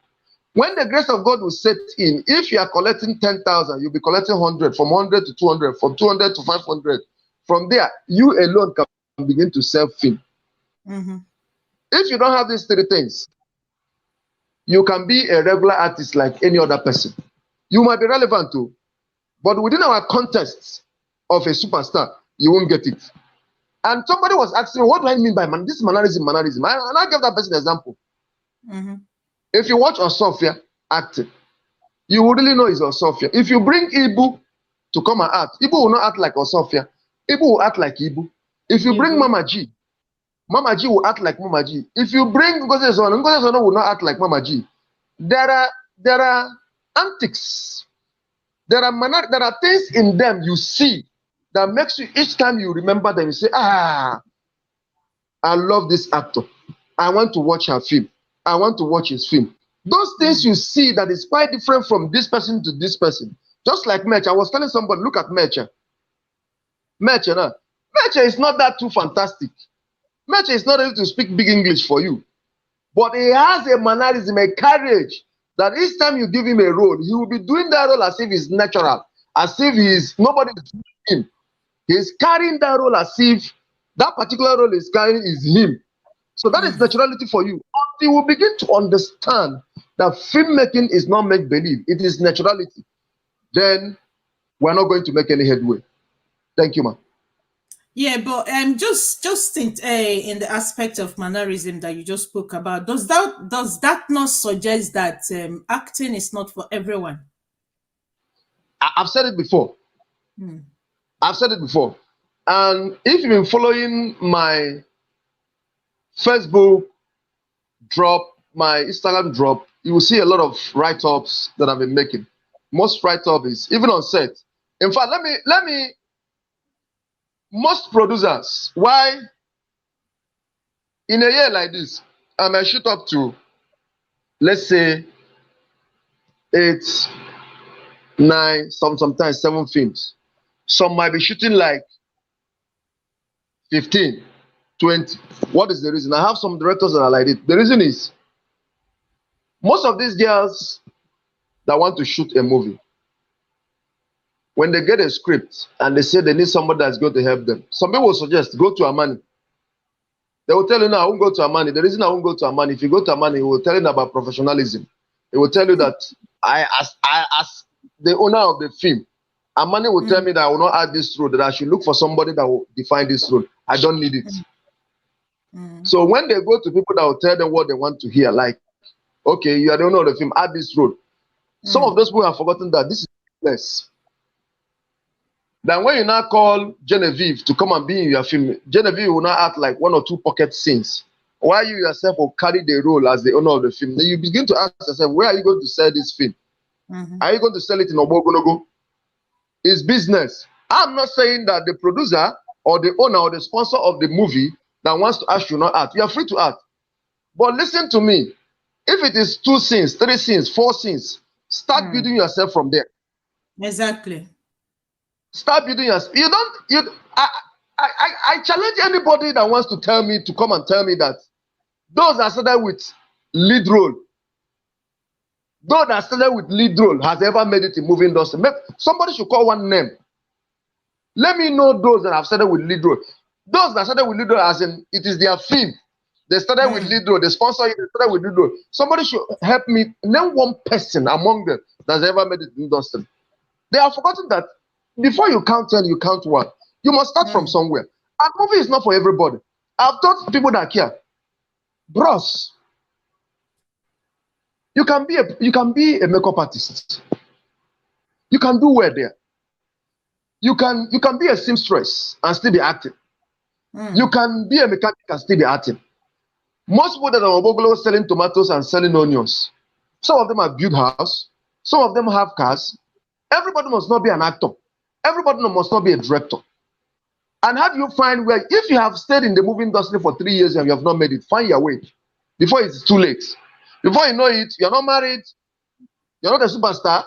When the grace of God will set in, if you are collecting 10,000, you'll be collecting 100, from 100 to 200, from 200 to 500. From there, you alone can begin to sell film. If you don't have these 3 things, you can be a regular artist like any other person. You might be relevant too, but within our context of a superstar, you won't get it. And somebody was asking, what do I mean by this mannerism? And I gave that person an example. If you watch Osofia acting, you will really know it's Osofia. If you bring Ibu to come and act, Ibu will not act like Osofia. Ibu will act like Ibu. If you bring Mama G will act like Mama G. If you bring Ngozi Zono will not act like Mama G. There are antics. There are things in them you see that makes you, each time you remember them, you say, I love this actor. I want to watch her film. I want to watch his film. Those things you see that is quite different from this person to this person. Just like Mecha. I was telling somebody, look at Mecha. Mecha, Meche is not that too fantastic. Meche is not able to speak big English for you. But he has a mannerism, a courage that each time you give him a role, he will be doing that role as if it's natural, as if nobody is doing him. He's carrying that role as if that particular role is carrying is him. So that is naturality for you. You will begin to understand that filmmaking is not make believe, it is naturality. Then we're not going to make any headway. Thank you, man. Yeah, but just in the aspect of mannerism that you just spoke about, does that not suggest that acting is not for everyone? I've said it before. I've said it before. And if you've been following my Facebook drop, my Instagram drop, you will see a lot of write-ups that I've been making. Most write-up is even on set. In fact, let me most producers, why in a year like this, I might shoot up to, let's say, 8, 9, sometimes 7 films. Some might be shooting like 15, 20. What is the reason? I have some directors that are like it. The reason is most of these girls that want to shoot a movie, when they get a script and they say they need somebody that's going to help them, some people will suggest go to Amani. They will tell you, no, I won't go to Amani. The reason I won't go to Amani, if you go to Amani, he will tell you about professionalism. He will tell you that as the owner of the film, Amani will tell me that I will not add this role, that I should look for somebody that will define this role. I don't need it. So when they go to people that will tell them what they want to hear, like, okay, you are the owner of the film, add this role. Some of those people have forgotten that this is less. Then when you now call Genevieve to come and be in your film, Genevieve will now act like 1 or 2 pocket scenes. While you yourself will carry the role as the owner of the film. Then you begin to ask yourself, where are you going to sell this film? Are you going to sell it in Obogonogo? It's business. I'm not saying that the producer or the owner or the sponsor of the movie that wants to ask you not act. You are free to act. But listen to me. If it is 2 scenes, 3 scenes, 4 scenes, start building yourself from there. Exactly. Start building yourself. I challenge anybody that wants to tell me to come and tell me that those that started with lead role, has ever made it in movie industry. Somebody should call one name. Let me know those that have started with lead role. Those that started with lead role, as in it is their film. They started with lead role. They sponsor it. They started with lead role. Somebody should help me name one person among them that's ever made it in industry. They have forgotten that before you count 10, you count 1. You must start from somewhere. And movie is not for everybody. I've taught people that care. Bros, you can be a makeup artist. You can do well there. You can be a seamstress and still be acting. You can be a mechanic and still be acting. Most people that are Obogolo selling tomatoes and selling onions, some of them have built house, some of them have cars. Everybody must not be an actor. Everybody must not be a director. And how do you find where, if you have stayed in the movie industry for 3 years and you have not made it, find your way before it's too late. Before you know it, you're not married, you're not a superstar,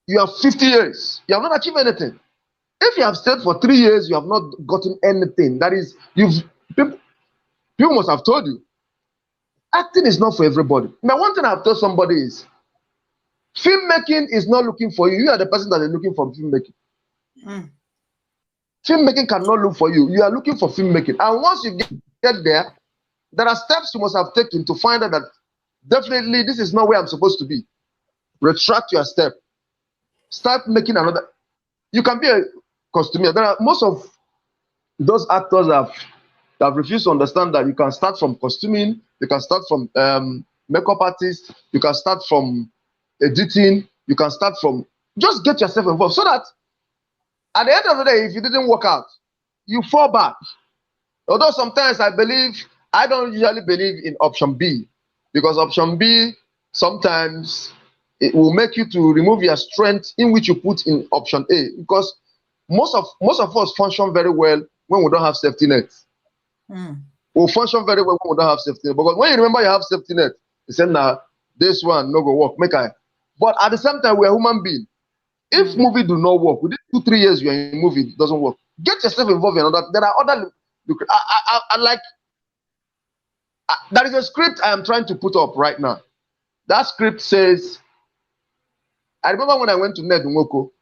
you have 50 years, you have not achieved anything. If you have stayed for 3 years, you have not gotten anything. That is, people must have told you. Acting is not for everybody. Now, one thing I've told somebody is, filmmaking is not looking for you. You are the person that is looking for filmmaking. Filmmaking cannot look for you. You are looking for filmmaking. And once you get there, there are steps you must have taken to find out that definitely this is not where I'm supposed to be. Retract your step. Start making another. You can be a costumier. There are most of those actors that refuse to understand that you can start from costuming, you can start from makeup artist, you can start from editing, you can start from, just get yourself involved so that at the end of the day, if you didn't work out, you fall back. Although sometimes I don't usually believe in option B, because option B sometimes it will make you to remove your strength in which you put in option A, because most of us function very well when we don't have safety nets. We'll function very well when we don't have safety net, because when you remember you have safety net, you say, nah, this one no go work, make I. But at the same time, we're human beings. If movie do not work, within 2-3 years you're in a movie, it doesn't work. Get yourself involved in other. There are other. I like. There is a script I am trying to put up right now. That script says. I remember when I went to Ned Nwoko,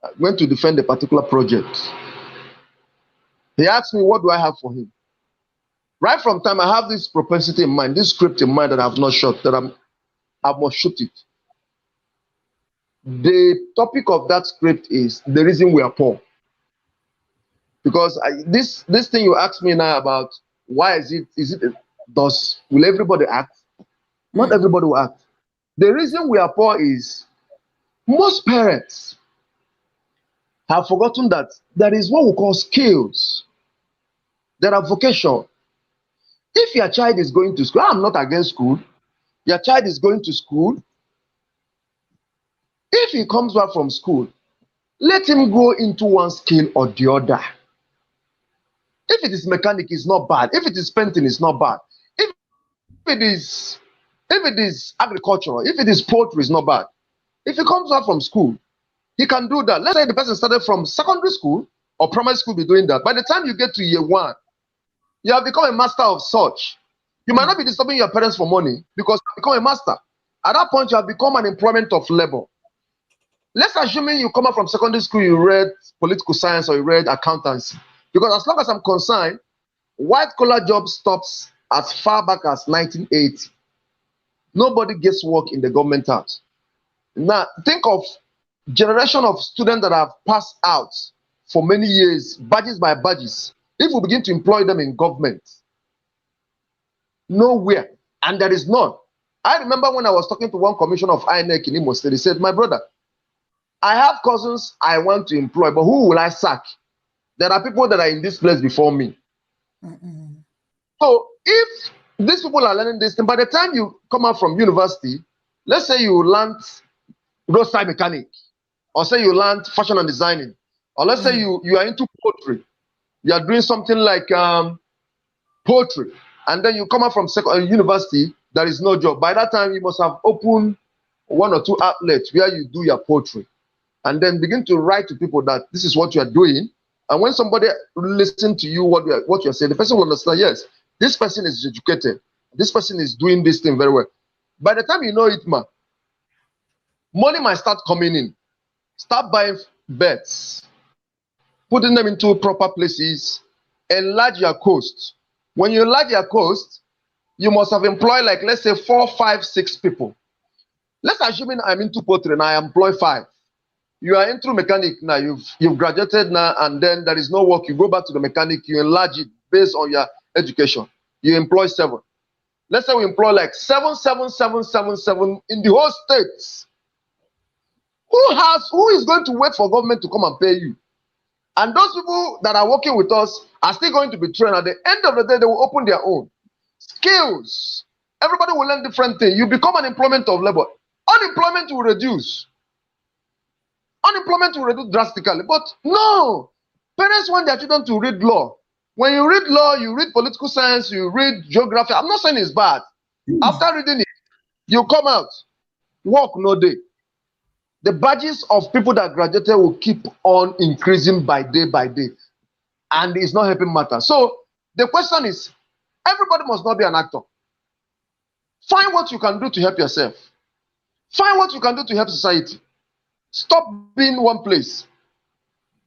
I went to defend a particular project. He asked me, what do I have for him? Right from time, I have this propensity in mind, this script in mind that I have not shot, that I must shoot it. The topic of that script is the reason we are poor. Because this thing you asked me now about, why will everybody act? Not everybody will act. The reason we are poor is most parents have forgotten that there is what we call skills. There are vocation. If your child is going to school, I'm not against school. Your child is going to school. If he comes back from school, let him go into one skill or the other. If it is mechanic, it's not bad. If it is painting, it's not bad. If it is agricultural, if it is poultry, it's not bad. If he comes out from school, he can do that. Let's say the person started from secondary school or primary school, be doing that. By the time you get to year 1, you have become a master of such. You might not be disturbing your parents for money because you become a master. At that point, you have become an employment of labor. Let's assume you come out from secondary school, you read political science or you read accountancy. Because as long as I'm concerned, white-collar job stops as far back as 1980. Nobody gets work in the government house. Now, think of generation of students that have passed out for many years, badges by badges. If we begin to employ them in government, nowhere, and there is none. I remember when I was talking to one commissioner of INEC in Imo State, he said, my brother, I have cousins I want to employ, but who will I sack? There are people that are in this place before me. So if these people are learning this thing, by the time you come out from university, let's say you learned roadside mechanic, or say you learned fashion and designing, or let's say you are into poetry. You are doing something like poetry, and then you come out from university, there is no job. By that time, you must have opened 1 or 2 outlets where you do your poetry, and then begin to write to people that this is what you are doing. And when somebody listens to you, what you're saying, the person will understand, yes, this person is educated. This person is doing this thing very well. By the time you know it, money might start coming in. Start buying bets, putting them into proper places, enlarge your coast. When you enlarge your coast, you must have employed, like, let's say 4, 5, 6 people. Let's assume I'm into poetry and I employ 5. You are into mechanic now, you've graduated now, and then there is no work. You go back to the mechanic, you enlarge it based on your education. You employ 7. Let's say we employ like 7, 7, 7, 7, 7 in the whole states. Who is going to wait for government to come and pay you? And those people that are working with us are still going to be trained. At the end of the day, they will open their own skills. Everybody will learn different things. You become an employment of labor. Unemployment will reduce. Unemployment will reduce drastically. But no, parents want their children to read law. When you read law, you read political science, you read geography. I'm not saying it's bad. After reading it, you come out, work no day. The badges of people that graduated will keep on increasing by day, and it's not helping matter. So the question is, everybody must not be an actor. Find what you can do to help yourself. Find what you can do to help society. Stop being one place.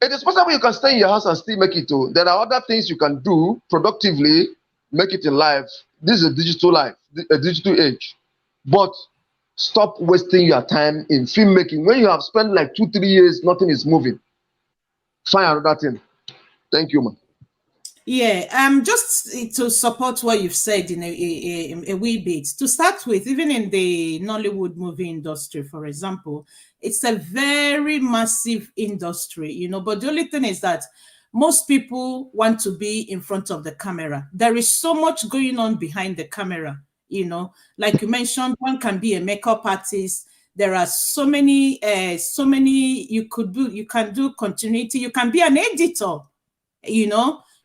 It is possible you can stay in your house and still make it. There are other things you can do productively, make it in life. This is a digital life, a digital age. But stop wasting your time in filmmaking. When you have spent like 2, 3 years, nothing is moving. Find another thing. Thank you, man. Yeah, just to support what you've said in a wee bit. To start with, even in the Nollywood movie industry, for example, it's a very massive industry, but the only thing is that most people want to be in front of the camera. There is so much going on behind the camera, like you mentioned, one can be a makeup artist. There are so many you can do continuity. You can be an editor,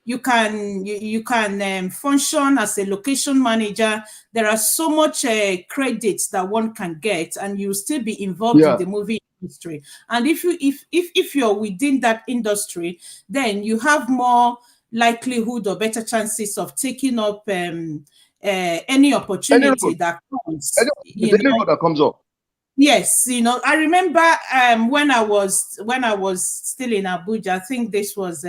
you can function as a location manager. There are so much credits that one can get, and you still be involved in the movie industry. And if you're within that industry, then you have more likelihood or better chances of taking up any opportunity that comes. Any road that comes up. Yes, I remember when I was still in Abuja. I think this was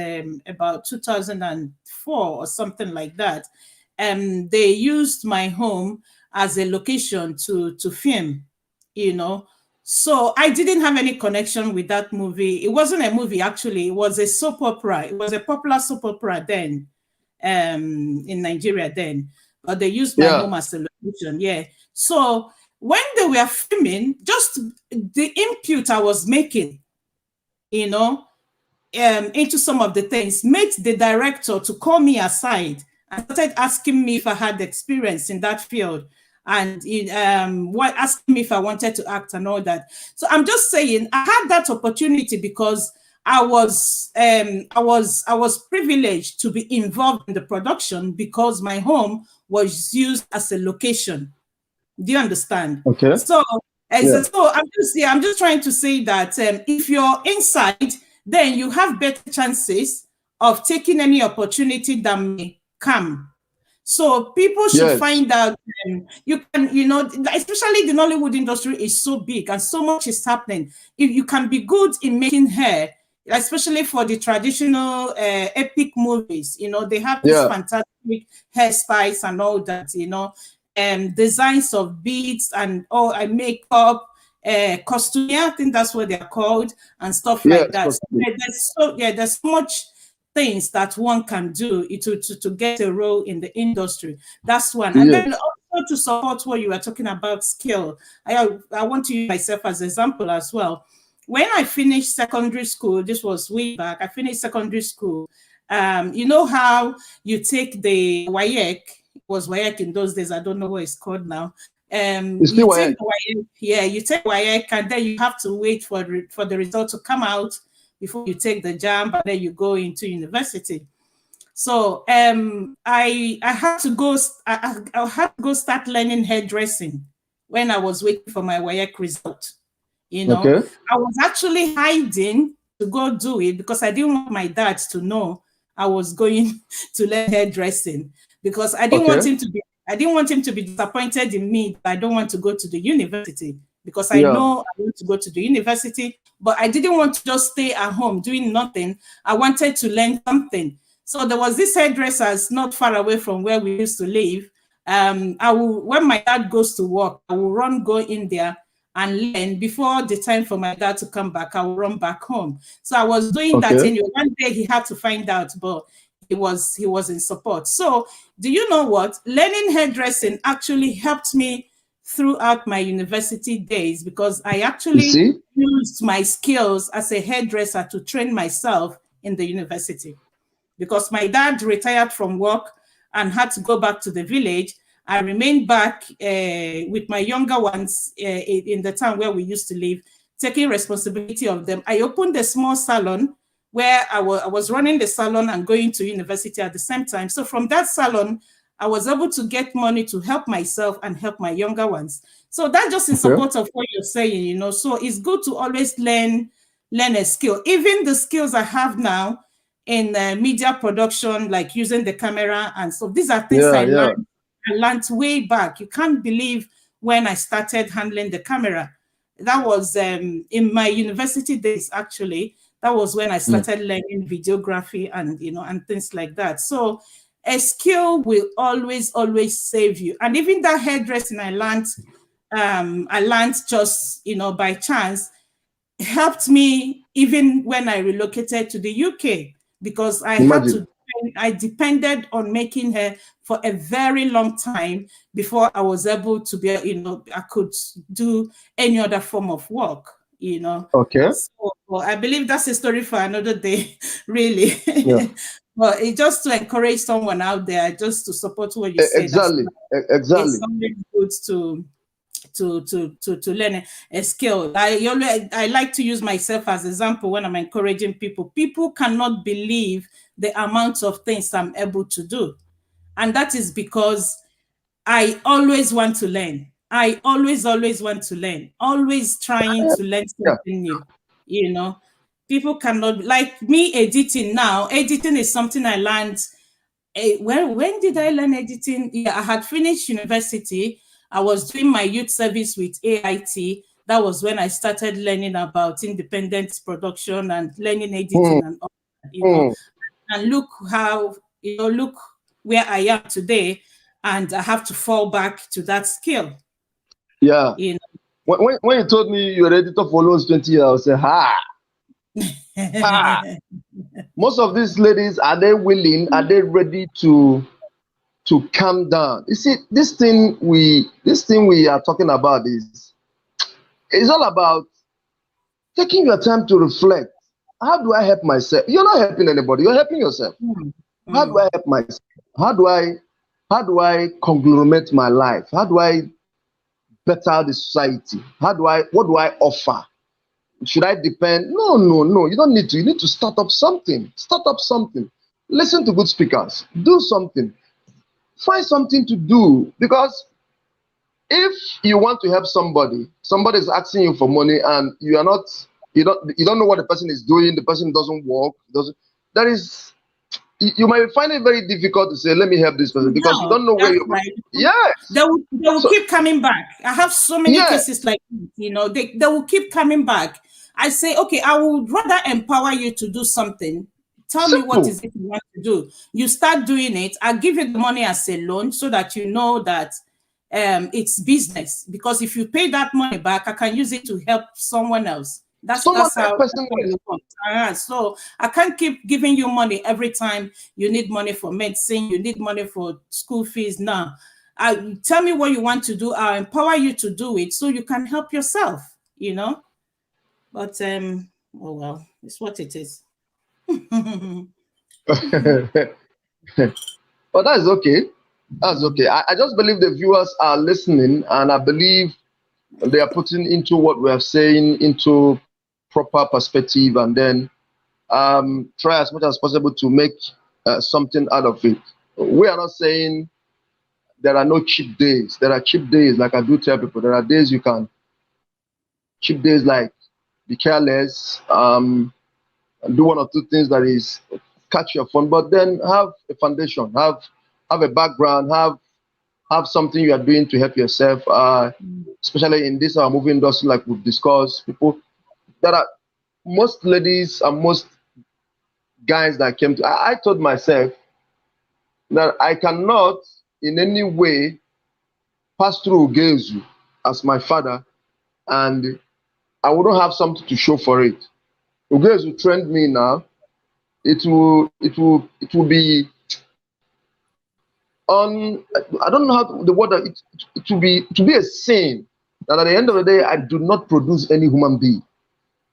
about 2004 or something like that. They used my home as a location to film, So I didn't have any connection with that movie. It wasn't a movie, actually. It was a soap opera. It was a popular soap opera then, in Nigeria then. But they used my home as a location. Yeah. So when they were filming, just the input I was making, into some of the things made the director to call me aside and started asking me if I had experience in that field, and asking me if I wanted to act and all that. So I'm just saying I had that opportunity because I was privileged to be involved in the production because my home was used as a location. Do you understand? Okay. So I'm just trying to say that if you're inside, then you have better chances of taking any opportunity that may come. So people should find out. You can, especially the Nollywood industry is so big and so much is happening. If you can be good in making hair, especially for the traditional epic movies, they have these fantastic hairstyles and all that, designs of beads and makeup, costume, I think that's what they're called, and stuff like that. So there's so much things that one can do to get a role in the industry. That's one. And then also to support what you were talking about, skill. I want to use myself as an example as well. When I finished secondary school, this was way back, I finished secondary school. You know how you take the WAEC, it was WAEC in those days, I don't know what it's called now. You take WAEC, you take WAEC, and then you have to wait for the result to come out before you take the JAMB, and then you go into university. So I had to go. I had to go start learning hairdressing when I was waiting for my WAEC result. I was actually hiding to go do it because I didn't want my dad to know I was going to learn hairdressing, because I didn't want him to be. I didn't want him to be disappointed in me. I don't want to go to the university, because I know I want to go to the university, but I didn't want to just stay at home doing nothing. I wanted to learn something. So there was this hairdresser not far away from where we used to live. When my dad goes to work, I will go in there and learn. Before the time for my dad to come back, I will run back home. So I was doing that anyway. One day he had to find out, but he was in support. So do you know what? Learning hairdressing actually helped me throughout my university days, because I actually used my skills as a hairdresser to train myself in the university. Because my dad retired from work and had to go back to the village, I remained back with my younger ones in the town where we used to live, taking responsibility of them. I opened a small salon where I was running the salon and going to university at the same time. So from that salon, I was able to get money to help myself and help my younger ones. So that's just in support of what you're saying, So it's good to always learn a skill. Even the skills I have now in media production, like using the camera and so, these are things I learned way back. You can't believe when I started handling the camera. That was in my university days, actually. That was when I started learning videography and, and things like that. So a skill will always save you. And even that hairdressing I learned just, by chance, helped me even when I relocated to the UK, because I depended on making hair for a very long time before I was able to be, I could do any other form of work, So I believe that's a story for another day, really. But it's just to encourage someone out there, just to support what you say. Exactly. It's always good to learn a skill. I like to use myself as an example when I'm encouraging people. People cannot believe the amount of things I'm able to do. And that is because I always want to learn. I always want to learn, always trying to learn Yeah. something new. You know, people cannot, like me editing now. Editing is something I learned. When did I learn editing? Yeah, I had finished university. I was doing my youth service with AIT. That was when I started learning about independent production and learning editing and all that, you know. And look how, you know, look where I am today. And I have to fall back to that skill. Yeah. You When you told me you're editor for almost 20 years, I was saying, ha, ha. know. Most of these ladies, are they willing? Are they ready to calm down? You see, this thing we are talking about is it's all about taking your time to reflect. How do I help myself? You're not helping anybody, you're helping yourself. How do I help myself? How do I conglomerate my life? How do I better the society? What do I offer? Should I depend? No, no, no. You don't need to. You need to start up something. Start up something. Listen to good speakers. Do something. Find something to do. Because if you want to help somebody is asking you for money and you are not, you don't know what the person is doing, the person doesn't work, that is, you might find it very difficult to say, let me help this person, because you No, don't know where that's you're going. right. Yes. They will So, keep coming back. I have so many yeah. cases like this, you know, they will keep coming back. I say, okay, I would rather empower you to do something. Tell me what Simple. is it you want to do. You start doing it. I'll give you the money as a loan so that you know that it's business. Because if you pay that money back, I can use it to help someone else. That's Someone how person it works. So I can't keep giving you money every time you need money for medicine, you need money for school fees. Now, tell me what you want to do. I'll empower you to do it so you can help yourself, you know. But oh well, it's what it is. But that's okay. That's okay. I just believe the viewers are listening, and I believe they are putting into what we are saying into proper perspective, and then try as much as possible to make something out of it. We are not saying there are no cheap days. There are cheap days, like I do tell people. There are days you can, cheap days like be careless, do one or two things that is catch your phone, but then have a foundation, have a background, have something you are doing to help yourself. Especially in this movie industry, like we've discussed, people that are most ladies and most guys that came to. I told myself that I cannot in any way pass through Ugezu as my father, and I wouldn't have something to show for it. Ugezu trained me now. It will be on. I don't know how the word that it will be a sin that at the end of the day I do not produce any human being.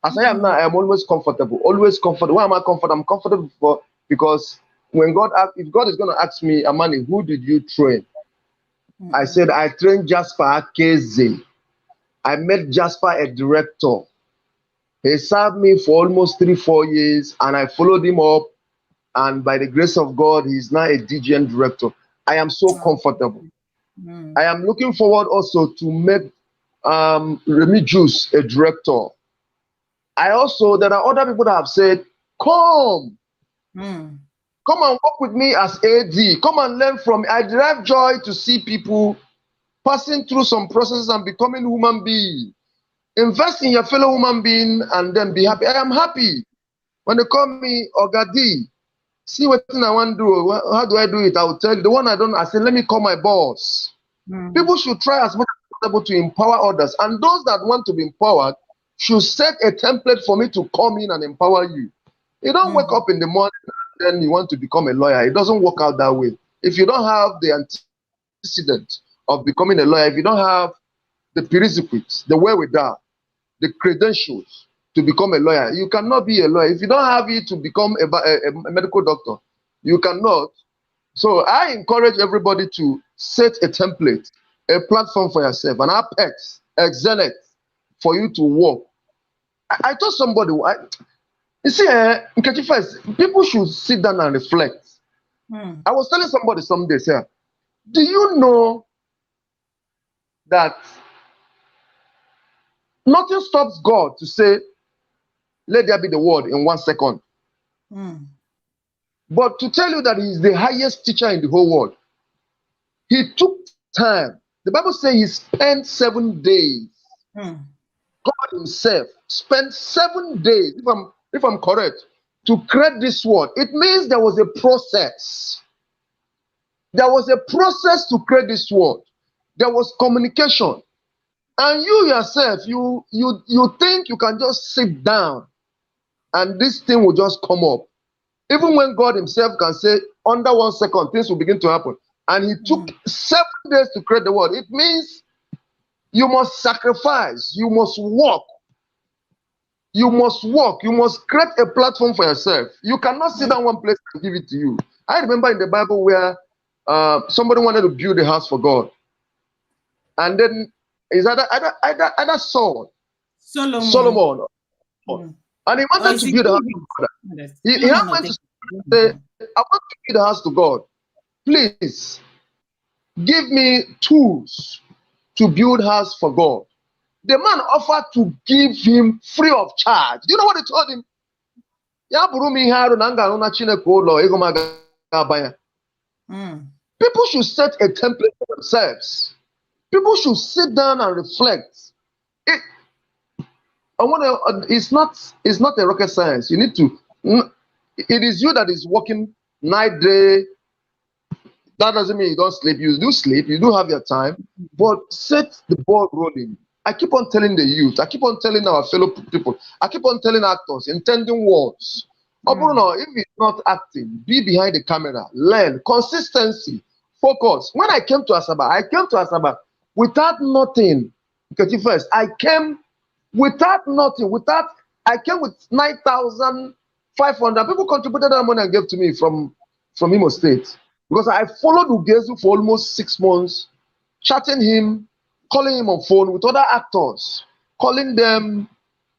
As I am now, I am always comfortable. Always comfortable. Why am I comfortable? I'm comfortable because when if God is going to ask me, Amani, who did you train? I said I trained Jasper Akeze. I made Jasper a director. He served me for almost 3-4 years, and I followed him up. And by the grace of God, he's now a DGN director. I am so comfortable. I am looking forward also to make Remy Juice a director. There are other people that have said, come and work with me as AD. Come and learn from me. I derive joy to see people passing through some processes and becoming human beings. Invest in your fellow human being and then be happy. I am happy. When they call me Ogadi, see what I want to do. How do I do it? I will tell you. The one I don't, I say, let me call my boss. People should try as much as possible to empower others. And those that want to be empowered should set a template for me to come in and empower you. You don't wake up in the morning and then you want to become a lawyer. It doesn't work out that way. If you don't have the antecedent of becoming a lawyer, if you don't have the prerequisites, the wherewithal, the credentials to become a lawyer, you cannot be a lawyer. If you don't have it to become a medical doctor, you cannot. So I encourage everybody to set a template, a platform for yourself, an apex, excellent for you to work. I told somebody, you see, Nkechi first, people should sit down and reflect. I was telling somebody some days here, do you know that nothing stops God to say, let there be the word in 1 second. Mm. But to tell you that he is the highest teacher in the whole world, he took time. The Bible says he spent 7 days. Mm. God himself spent 7 days, if I'm correct, to create this word. It means there was a process. There was a process to create this word. There was communication. And you yourself, you think you can just sit down and this thing will just come up. Even when God himself can say, under 1 second, things will begin to happen. And he took 7 days to create the world. It means you must sacrifice, you must walk. You must walk. You must create a platform for yourself. You cannot sit down one place and give it to you. I remember in the Bible where somebody wanted to build a house for God. And then is either Saul, Solomon. Mm. And he wanted to build a house to God. He had went to say, I want to build a house to God. Please give me tools to build house for God. The man offered to give him free of charge. Do you know what he told him? People should set a template for themselves. People should sit down and reflect. It's not a rocket science. You need to. It is you that is working night, day. That doesn't mean you don't sleep. You do sleep. You do have your time, but set the ball rolling. I keep on telling the youth. I keep on telling our fellow people. I keep on telling actors, intending words. If it's not acting, be behind the camera. Learn consistency, focus. When I came to Asaba without nothing. Because first, I came without nothing. I came with 9,500 people contributed that money and gave to me from Imo State. Because I followed Ugezu for almost 6 months, chatting him, calling him on phone with other actors, calling them,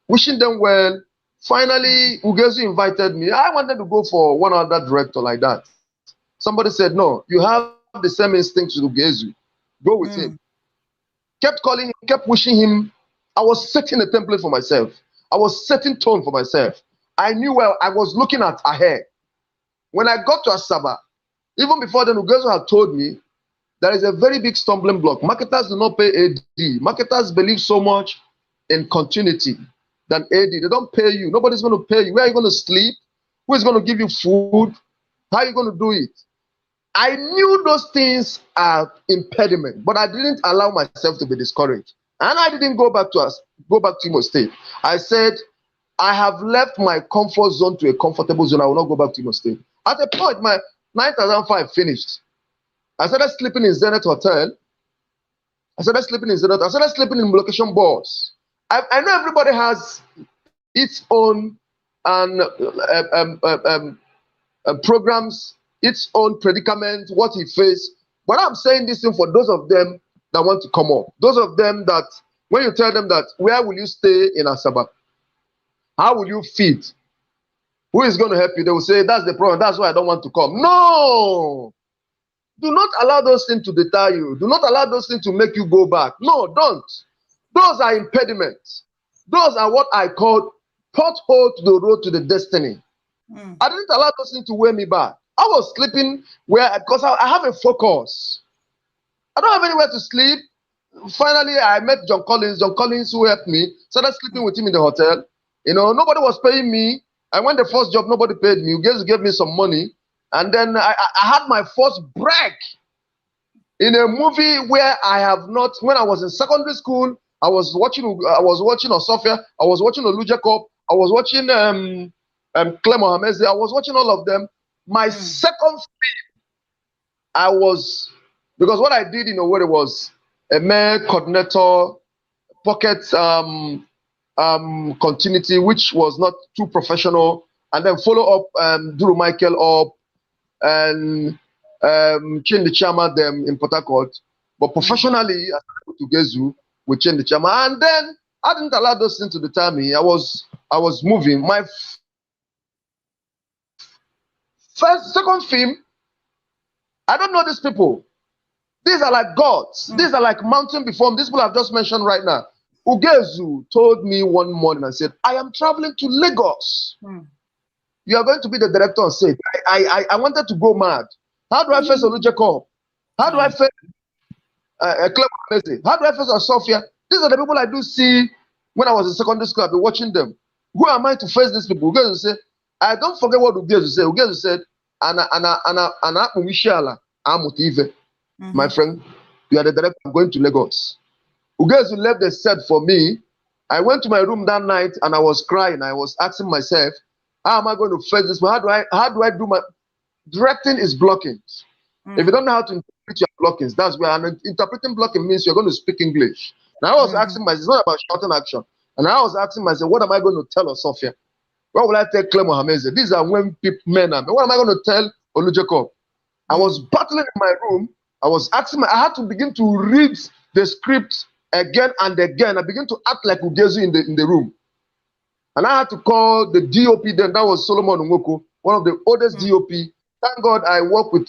wishing them well. Finally, Ugezu invited me. I wanted to go for one other director like that. Somebody said, no, you have the same instincts with Ugezu. Go with him. Kept calling him, kept wishing him. I was setting a template for myself. I was setting tone for myself. I knew where I was looking at ahead. When I got to Asaba, even before then, Ugezu had told me there is a very big stumbling block. Marketers do not pay AD. Marketers believe so much in continuity than AD. They don't pay you. Nobody's going to pay you. Where are you going to sleep? Who is going to give you food? How are you going to do it? I knew those things are impediment, but I didn't allow myself to be discouraged. And I didn't go back to Imo State. I said, I have left my comfort zone to a comfortable zone. I will not go back to Imo State. At a point, my 9,005 finished. I started sleeping in Zenith Hotel. I started sleeping in location boards. I know everybody has its own programs, its own predicament, what he faced. But I'm saying this thing for those of them that want to come up. Those of them that, when you tell them that, where will you stay in Asaba? How will you feed? Who is going to help you? They will say, that's the problem. That's why I don't want to come. No! Do not allow those things to deter you. Do not allow those things to make you go back. No, don't. Those are impediments. Those are what I call pothole to the road to the destiny. I didn't allow those things to wear me back. I was sleeping because I have a focus. I don't have anywhere to sleep. Finally, I met John Collins. John Collins, who helped me, started sleeping with him in the hotel. Nobody was paying me. I went the first job, nobody paid me. You guys gave me some money. And then I had my first break in a movie where I have not. When I was in secondary school, I was watching Osofia. I was watching Olu Jacob. I was watching Clem Mohammed. I was watching all of them. My second film, because what I did in Owerri was a mayor coordinator, pocket continuity, which was not too professional, and then follow up Duru Michael up and change the chairman them in Port Harcourt. But professionally, I started to Gezu, we changed the chairman, and then I didn't allow those things to deter me. I was moving. My second film, I don't know these people. These are like gods. These are like mountain before me. These people I've just mentioned right now. Ugezu told me one morning and said, I am traveling to Lagos. You are going to be the director on set. I wanted to go mad. How do I face Olu Jacob? How do I face Clement Ameze? How do I face Sophia? These are the people I do see when I was in secondary school. I've been watching them. Who am I to face these people? Ugezu said, I don't forget what Ugezu said. Ugezu said, my friend, you are the director. I'm going to Lagos. Ugezu left the set for me. I went to my room that night and I was crying. I was asking myself, how am I going to face this? How do I do my directing is blocking. If you don't know how to interpret your blockings, that's where interpreting blocking means you're going to speak English. Now I was asking myself, it's not about shouting action. And I was asking myself, what am I going to tell Sophia? What will I tell Clement Ameze? These are when men are. What am I going to tell Olu Jacob? I was battling in my room. I was asking, I had to begin to read the script again and again. I began to act like Ugezu in the room. And I had to call the DOP then, that was Solomon Nwoko, one of the oldest DOP. Thank God I work with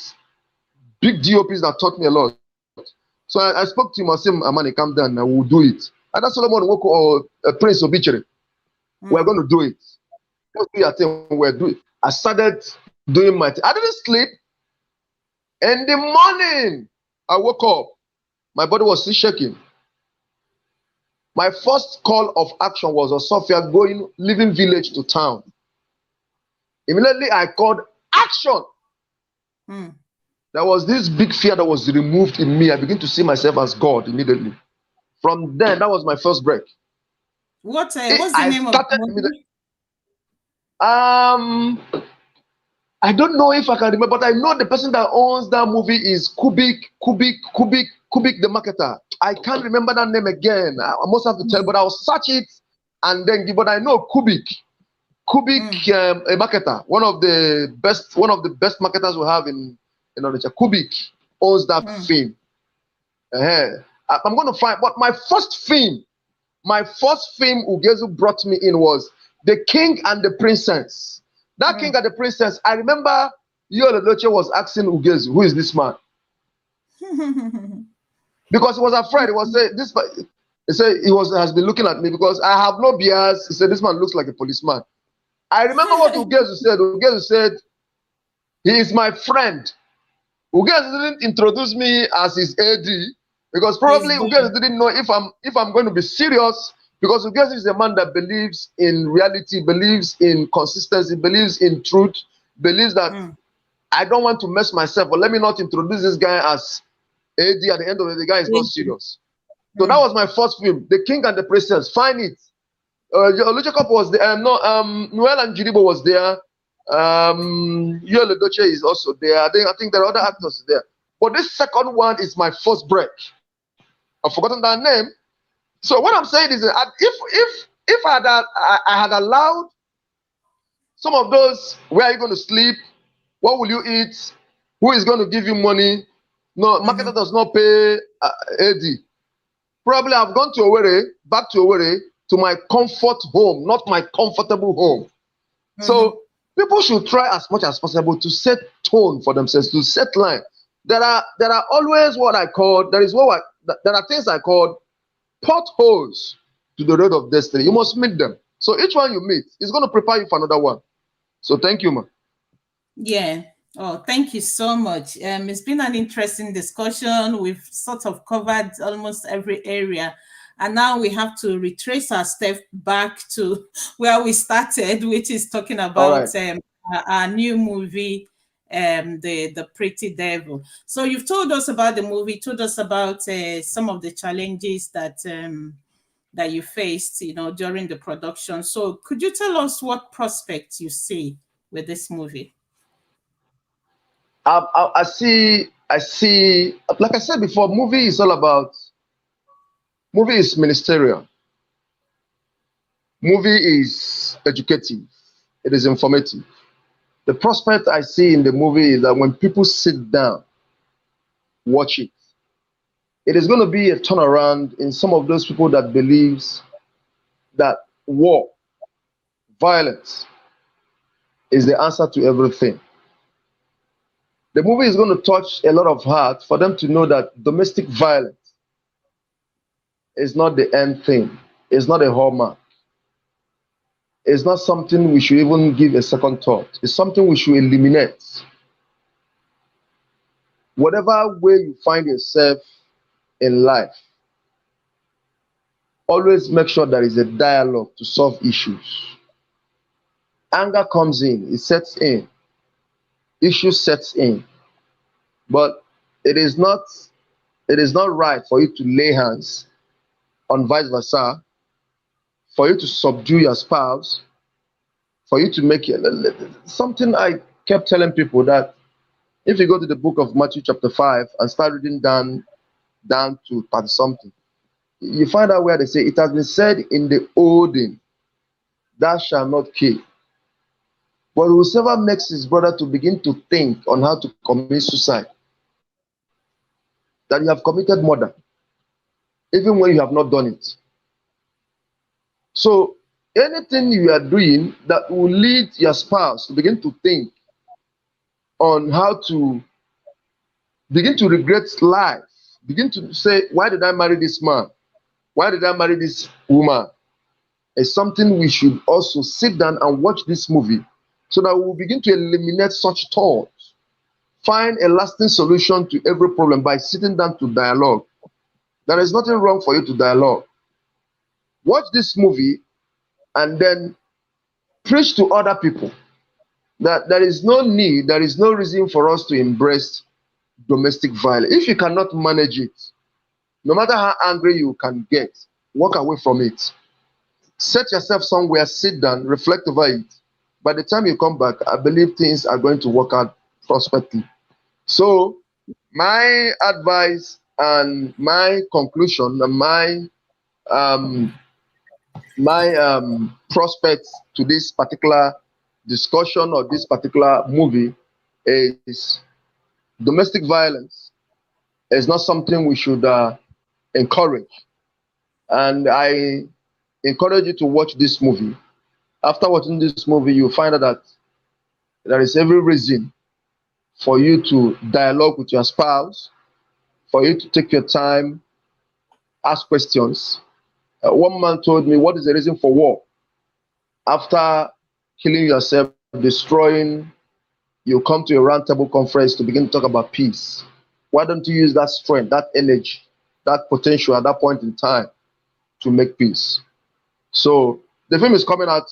big DOPs that taught me a lot. So I spoke to him, I said, Amani, calm down, I will do it. And that's Solomon Nwoko or Prince Obichere. We're going to do it. Let's do your thing. We're doing it. I started doing my thing. I didn't sleep. In the morning, I woke up. My body was still shaking. My first call of action was Sophia leaving village to town. Immediately I called action. There was this big fear that was removed in me. I began to see myself as God immediately. From then, that was my first break. What's the name of the movie? I don't know if I can remember, but I know the person that owns that movie is Kubik the marketer. I can't remember that name again. I must have to tell, but I'll search it and then give. But I know Kubik, a marketer, one of the best marketers we have in Onitsha. Kubik owns that film. I'm going to find. But my first film Ugezu brought me in was The King and the Princess. That King and the Princess. I remember Yul Edochie was asking Ugezu, who is this man? Because he was afraid. He was saying this. He said has been looking at me because I have no bias. He said this man looks like a policeman. I remember what Ugezu said. Ugezu said he is my friend. Ugezu didn't introduce me as his AD because probably Ugezu didn't know if I'm going to be serious, because Ugezu is a man that believes in reality, believes in consistency, believes in truth, believes that I don't want to mess myself, but let me not introduce this guy as AD. At the end of the guy is not serious. So that was my first film, The King and the Princess. Find it. Olu Jacob was there. Noel and Jiribo was there. Yul Edochie is also there. I think there are other actors there. But this second one is my first break. I've forgotten that name. So what I'm saying is that if I had allowed some of those, where are you going to sleep? What will you eat? Who is going to give you money? No, marketer does not pay AD. Probably I've gone to Owerri, back to Owerri, to my comfort home, not my comfortable home. So people should try as much as possible to set tone for themselves, to set line. There are always what I call, there are things I call potholes to the road of destiny. You must meet them. So each one you meet is going to prepare you for another one. So thank you, man. Yeah. Oh, thank you so much. It's been an interesting discussion. We've sort of covered almost every area. And now we have to retrace our step back to where we started, which is talking about our new movie, the Pretty Devil. So you've told us about the movie, told us about some of the challenges that that you faced, during the production. So could you tell us what prospects you see with this movie? I see, like I said before, movie is ministerial. Movie is educative. It is informative. The prospect I see in the movie is that when people sit down, watch it, it is going to be a turnaround in some of those people that believes that war, violence is the answer to everything. The movie is going to touch a lot of hearts for them to know that domestic violence is not the end thing. It's not a hallmark. It's not something we should even give a second thought. It's something we should eliminate. Whatever way you find yourself in life, always make sure there is a dialogue to solve issues. Anger comes in, it sets in, issue sets in, but it is not right for you to lay hands on vice versa, for you to subdue your spouse, for you to make it something. I kept telling people that if you go to the book of Matthew chapter 5 and start reading down to 30 something, you find out where they say it has been said in the olden, thou shalt not kill. But whosoever makes his brother to begin to think on how to commit suicide, that you have committed murder, even when you have not done it. So anything you are doing that will lead your spouse to begin to think on how to begin to regret life, begin to say, why did I marry this man? Why did I marry this woman? Is something we should also sit down and watch this movie so that we will begin to eliminate such thoughts. Find a lasting solution to every problem by sitting down to dialogue. There is nothing wrong for you to dialogue. Watch this movie and then preach to other people that there is no need, there is no reason for us to embrace domestic violence. If you cannot manage it, no matter how angry you can get, walk away from it. Set yourself somewhere, sit down, reflect over it. By the time you come back, I believe things are going to work out prosperously. So my advice and my conclusion and my prospects to this particular discussion or this particular movie is domestic violence is not something we should encourage. And I encourage you to watch this movie. After watching this movie, you'll find out that there is every reason for you to dialogue with your spouse, for you to take your time, ask questions. One man told me, what is the reason for war? After killing yourself, destroying, you come to a round table conference to begin to talk about peace. Why don't you use that strength, that energy, that potential at that point in time to make peace? So the film is coming out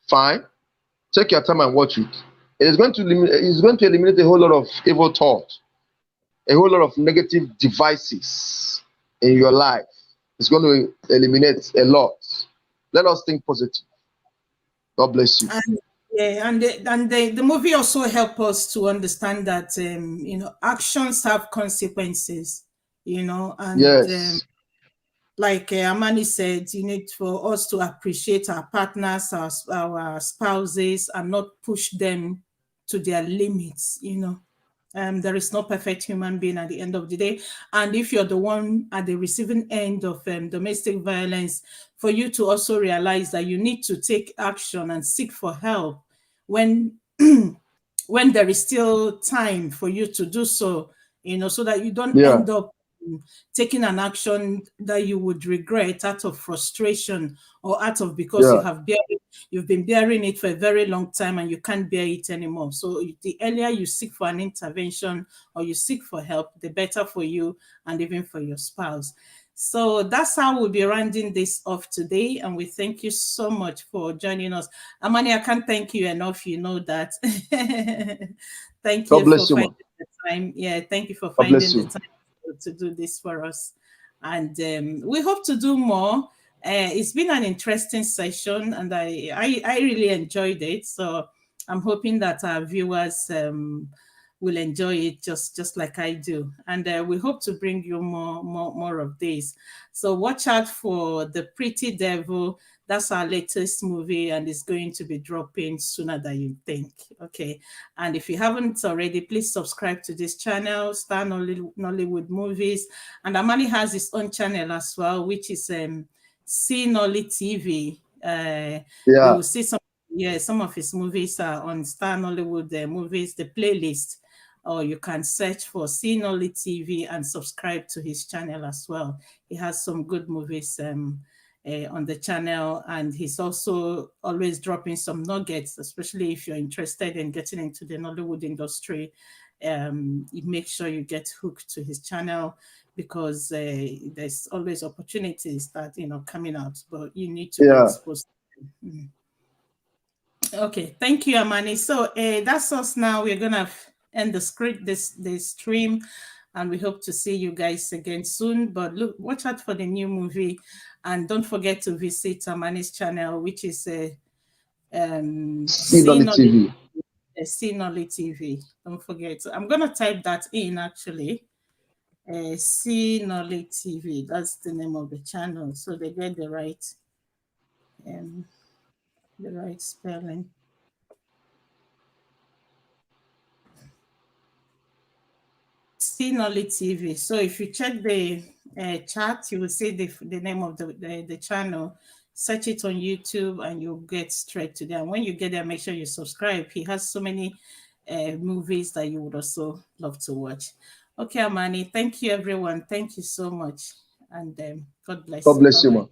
fine. Take your time and watch it. It is going to eliminate a whole lot of evil thought, a whole lot of negative devices in your life. It's going to eliminate a lot. Let us think positive. God bless you. And the movie also helps us to understand that actions have consequences. And yes. Like Amani said, you need for us to appreciate our partners, our spouses, and not push them to their limits. There is no perfect human being at the end of the day. And if you're the one at the receiving end of domestic violence, for you to also realize that you need to take action and seek for help when when there is still time for you to do so, so that you don't end up taking an action that you would regret out of frustration or out of because you've been bearing it for a very long time and you can't bear it anymore. So the earlier you seek for an intervention or you seek for help, the better for you and even for your spouse. So that's how we'll be rounding this off today. And we thank you so much for joining us. Amani, I can't thank you enough. You know that. Thank you for finding the time. Yeah, thank you for finding the time to do this for us. And we hope to do more. It's been an interesting session and I really enjoyed it. So I'm hoping that our viewers will enjoy it just like I do. And we hope to bring you more of this. So watch out for The Pretty Devil. That's our latest movie and it's going to be dropping sooner than you think. Okay. And if you haven't already, please subscribe to this channel, Star Nollywood Movies. And Amani has his own channel as well, which is See Nolly TV. You will see some of his movies are on Star Nollywood Movies, the playlist or you can search for Sinoli TV and subscribe to his channel as well. He has some good movies on the channel, and he's also always dropping some nuggets, especially if you're interested in getting into the Nollywood industry. You make sure you get hooked to his channel, because there's always opportunities that coming out, but you need to be exposed to them. Okay, thank you, Amani. So that's us now. We're gonna end the stream, and we hope to see you guys again soon. But look, watch out for the new movie, and don't forget to visit Amani's channel, which is Sinoli TV. Sinoli TV. Don't forget. I'm gonna type that in actually. Sinoli TV. That's the name of the channel, so they get the right spelling. Sinoli TV. So if you check the chat, you will see the name of the channel. Search it on YouTube and you'll get straight to them. When you get there, make sure you subscribe. He has so many movies that you would also love to watch. Okay, Amani, thank you, everyone. Thank you so much. And God bless you. God bless you, ma.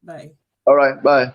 Bye. All right, bye.